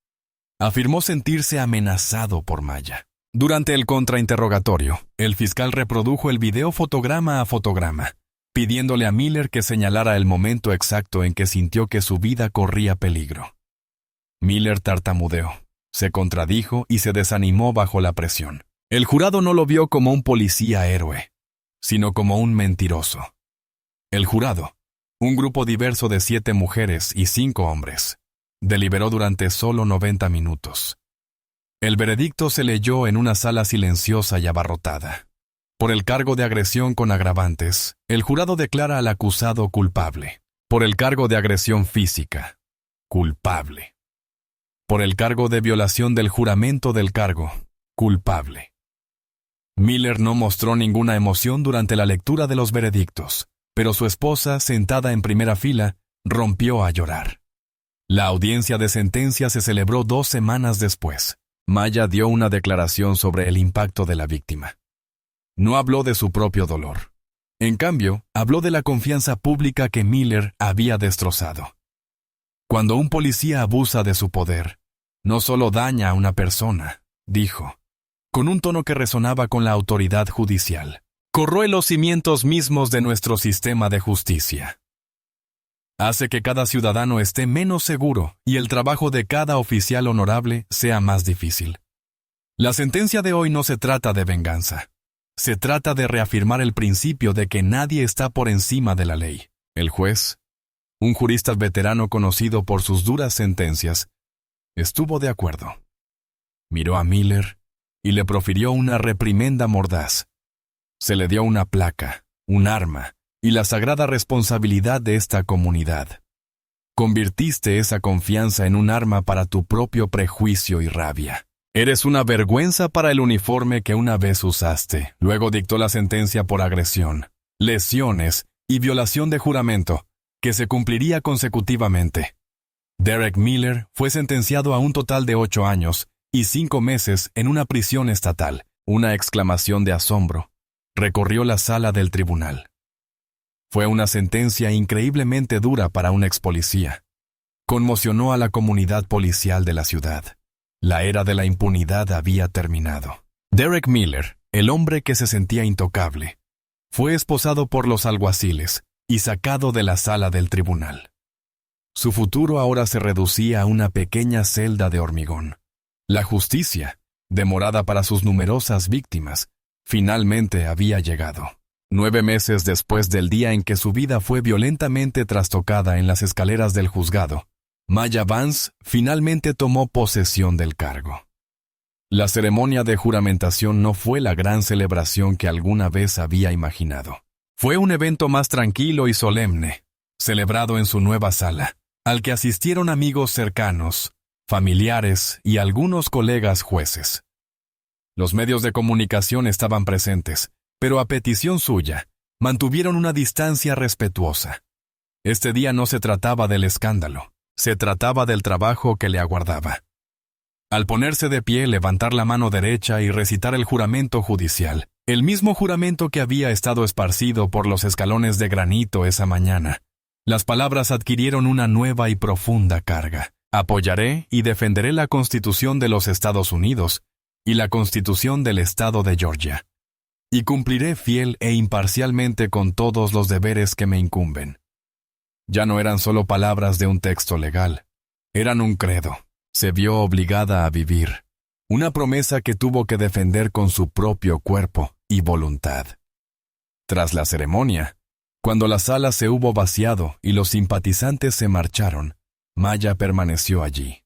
Afirmó sentirse amenazado por Maya. Durante el contrainterrogatorio, el fiscal reprodujo el video fotograma a fotograma, pidiéndole a Miller que señalara el momento exacto en que sintió que su vida corría peligro. Miller tartamudeó, se contradijo y se desanimó bajo la presión. El jurado no lo vio como un policía héroe, sino como un mentiroso. El jurado, un grupo diverso de 7 mujeres y 5 hombres, deliberó durante solo 90 minutos. El veredicto se leyó en una sala silenciosa y abarrotada. Por el cargo de agresión con agravantes, el jurado declara al acusado culpable. Por el cargo de agresión física, culpable. Por el cargo de violación del juramento del cargo, culpable. Miller no mostró ninguna emoción durante la lectura de los veredictos, pero su esposa, sentada en primera fila, rompió a llorar. La audiencia de sentencia se celebró 2 semanas después. Maya dio una declaración sobre el impacto de la víctima. No habló de su propio dolor. En cambio, habló de la confianza pública que Miller había destrozado. Cuando un policía abusa de su poder, no solo daña a una persona, dijo, con un tono que resonaba con la autoridad judicial, corroe los cimientos mismos de nuestro sistema de justicia. Hace que cada ciudadano esté menos seguro y el trabajo de cada oficial honorable sea más difícil. La sentencia de hoy no se trata de venganza. Se trata de reafirmar el principio de que nadie está por encima de la ley. El juez, un jurista veterano conocido por sus duras sentencias, estuvo de acuerdo. Miró a Miller y le profirió una reprimenda mordaz. Se le dio una placa, un arma y la sagrada responsabilidad de esta comunidad. Convirtiste esa confianza en un arma para tu propio prejuicio y rabia. Eres una vergüenza para el uniforme que una vez usaste. Luego dictó la sentencia por agresión, lesiones y violación de juramento, que se cumpliría consecutivamente. Derek Miller fue sentenciado a un total de 8 años y 5 meses en una prisión estatal. Una exclamación de asombro recorrió la sala del tribunal. Fue una sentencia increíblemente dura para un ex policía. Conmocionó a la comunidad policial de la ciudad. La era de la impunidad había terminado. Derek Miller, el hombre que se sentía intocable, fue esposado por los alguaciles y sacado de la sala del tribunal. Su futuro ahora se reducía a una pequeña celda de hormigón. La justicia, demorada para sus numerosas víctimas, finalmente había llegado. 9 meses después del día en que su vida fue violentamente trastocada en las escaleras del juzgado, Maya Vance finalmente tomó posesión del cargo. La ceremonia de juramentación no fue la gran celebración que alguna vez había imaginado. Fue un evento más tranquilo y solemne, celebrado en su nueva sala, al que asistieron amigos cercanos, familiares y algunos colegas jueces. Los medios de comunicación estaban presentes, pero a petición suya, mantuvieron una distancia respetuosa. Este día no se trataba del escándalo, se trataba del trabajo que le aguardaba. Al ponerse de pie, levantar la mano derecha y recitar el juramento judicial, el mismo juramento que había estado esparcido por los escalones de granito esa mañana, las palabras adquirieron una nueva y profunda carga. Apoyaré y defenderé la Constitución de los Estados Unidos y la Constitución del Estado de Georgia, y cumpliré fiel e imparcialmente con todos los deberes que me incumben. Ya no eran solo palabras de un texto legal, eran un credo. Se vio obligada a vivir, una promesa que tuvo que defender con su propio cuerpo y voluntad. Tras la ceremonia, cuando la sala se hubo vaciado y los simpatizantes se marcharon, Maya permaneció allí.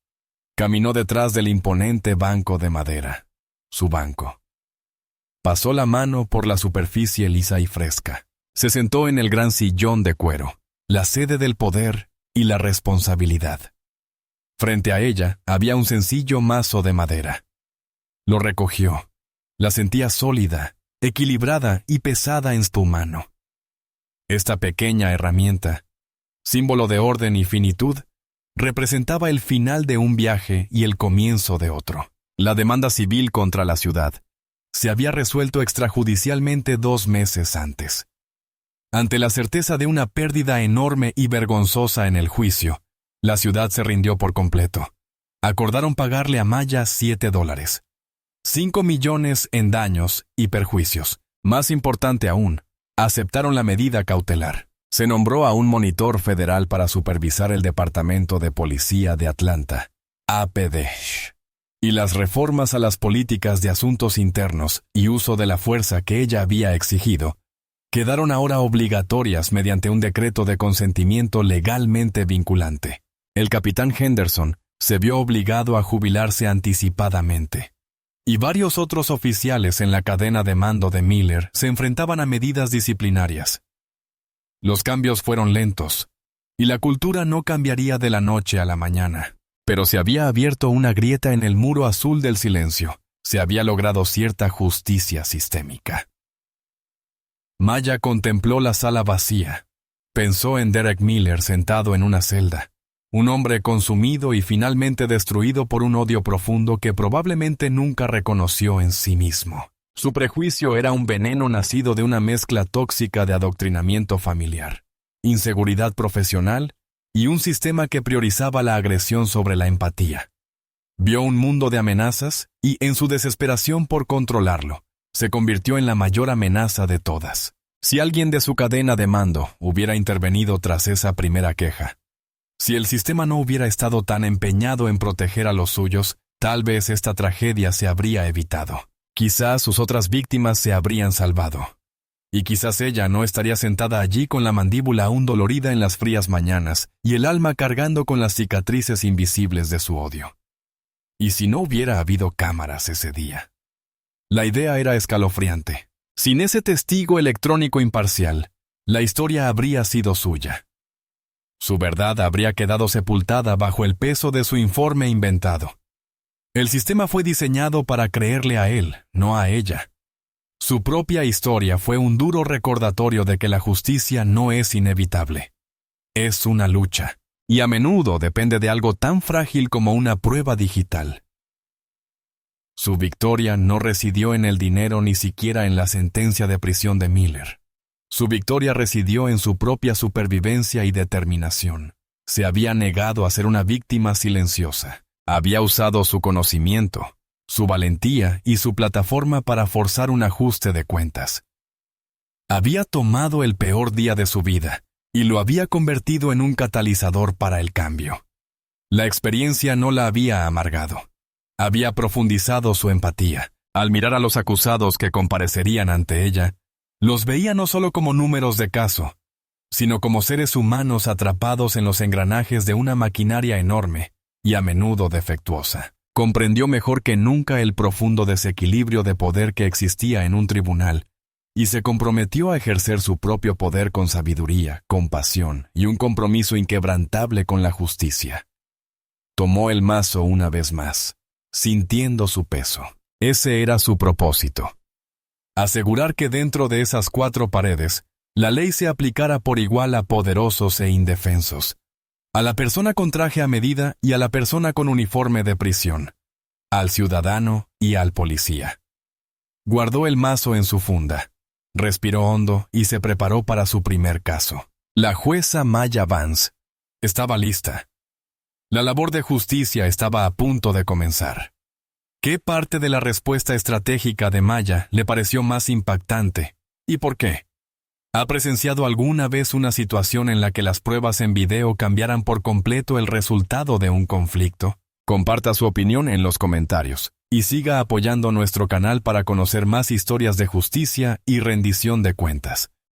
Caminó detrás del imponente banco de madera, su banco. Pasó la mano por la superficie lisa y fresca. Se sentó en el gran sillón de cuero, la sede del poder y la responsabilidad. Frente a ella había un sencillo mazo de madera. Lo recogió. La sentía sólida, equilibrada y pesada en su mano. Esta pequeña herramienta, símbolo de orden y finitud, representaba el final de un viaje y el comienzo de otro. La demanda civil contra la ciudad se había resuelto extrajudicialmente 2 meses antes. Ante la certeza de una pérdida enorme y vergonzosa en el juicio, la ciudad se rindió por completo. Acordaron pagarle a Maya $7, 5 millones en daños y perjuicios. Más importante aún, aceptaron la medida cautelar. Se nombró a un monitor federal para supervisar el Departamento de Policía de Atlanta, APD. Y las reformas a las políticas de asuntos internos y uso de la fuerza que ella había exigido quedaron ahora obligatorias mediante un decreto de consentimiento legalmente vinculante. El capitán Henderson se vio obligado a jubilarse anticipadamente, y varios otros oficiales en la cadena de mando de Miller se enfrentaban a medidas disciplinarias. Los cambios fueron lentos, y la cultura no cambiaría de la noche a la mañana. Pero se había abierto una grieta en el muro azul del silencio. Se había logrado cierta justicia sistémica. Maya contempló la sala vacía. Pensó en Derek Miller sentado en una celda, un hombre consumido y finalmente destruido por un odio profundo que probablemente nunca reconoció en sí mismo. Su prejuicio era un veneno nacido de una mezcla tóxica de adoctrinamiento familiar, inseguridad profesional y un sistema que priorizaba la agresión sobre la empatía. Vio un mundo de amenazas y, en su desesperación por controlarlo, se convirtió en la mayor amenaza de todas. Si alguien de su cadena de mando hubiera intervenido tras esa primera queja, si el sistema no hubiera estado tan empeñado en proteger a los suyos, tal vez esta tragedia se habría evitado. Quizás sus otras víctimas se habrían salvado. Y quizás ella no estaría sentada allí con la mandíbula aún dolorida en las frías mañanas y el alma cargando con las cicatrices invisibles de su odio. ¿Y si no hubiera habido cámaras ese día? La idea era escalofriante. Sin ese testigo electrónico imparcial, la historia habría sido suya. Su verdad habría quedado sepultada bajo el peso de su informe inventado. El sistema fue diseñado para creerle a él, no a ella. Su propia historia fue un duro recordatorio de que la justicia no es inevitable. Es una lucha, y a menudo depende de algo tan frágil como una prueba digital. Su victoria no residió en el dinero ni siquiera en la sentencia de prisión de Miller. Su victoria residió en su propia supervivencia y determinación. Se había negado a ser una víctima silenciosa. Había usado su conocimiento, su valentía y su plataforma para forzar un ajuste de cuentas. Había tomado el peor día de su vida y lo había convertido en un catalizador para el cambio. La experiencia no la había amargado. Había profundizado su empatía. Al mirar a los acusados que comparecerían ante ella, los veía no solo como números de caso, sino como seres humanos atrapados en los engranajes de una maquinaria enorme y a menudo defectuosa. Comprendió mejor que nunca el profundo desequilibrio de poder que existía en un tribunal y se comprometió a ejercer su propio poder con sabiduría, compasión y un compromiso inquebrantable con la justicia. Tomó el mazo una vez más, sintiendo su peso. Ese era su propósito. Asegurar que dentro de esas 4 paredes, la ley se aplicara por igual a poderosos e indefensos, a la persona con traje a medida y a la persona con uniforme de prisión, al ciudadano y al policía. Guardó el mazo en su funda, respiró hondo y se preparó para su primer caso. La jueza Maya Vance estaba lista. La labor de justicia estaba a punto de comenzar. ¿Qué parte de la respuesta estratégica de Maya le pareció más impactante? ¿Y por qué? ¿Ha presenciado alguna vez una situación en la que las pruebas en video cambiaran por completo el resultado de un conflicto? Comparta su opinión en los comentarios y siga apoyando nuestro canal para conocer más historias de justicia y rendición de cuentas.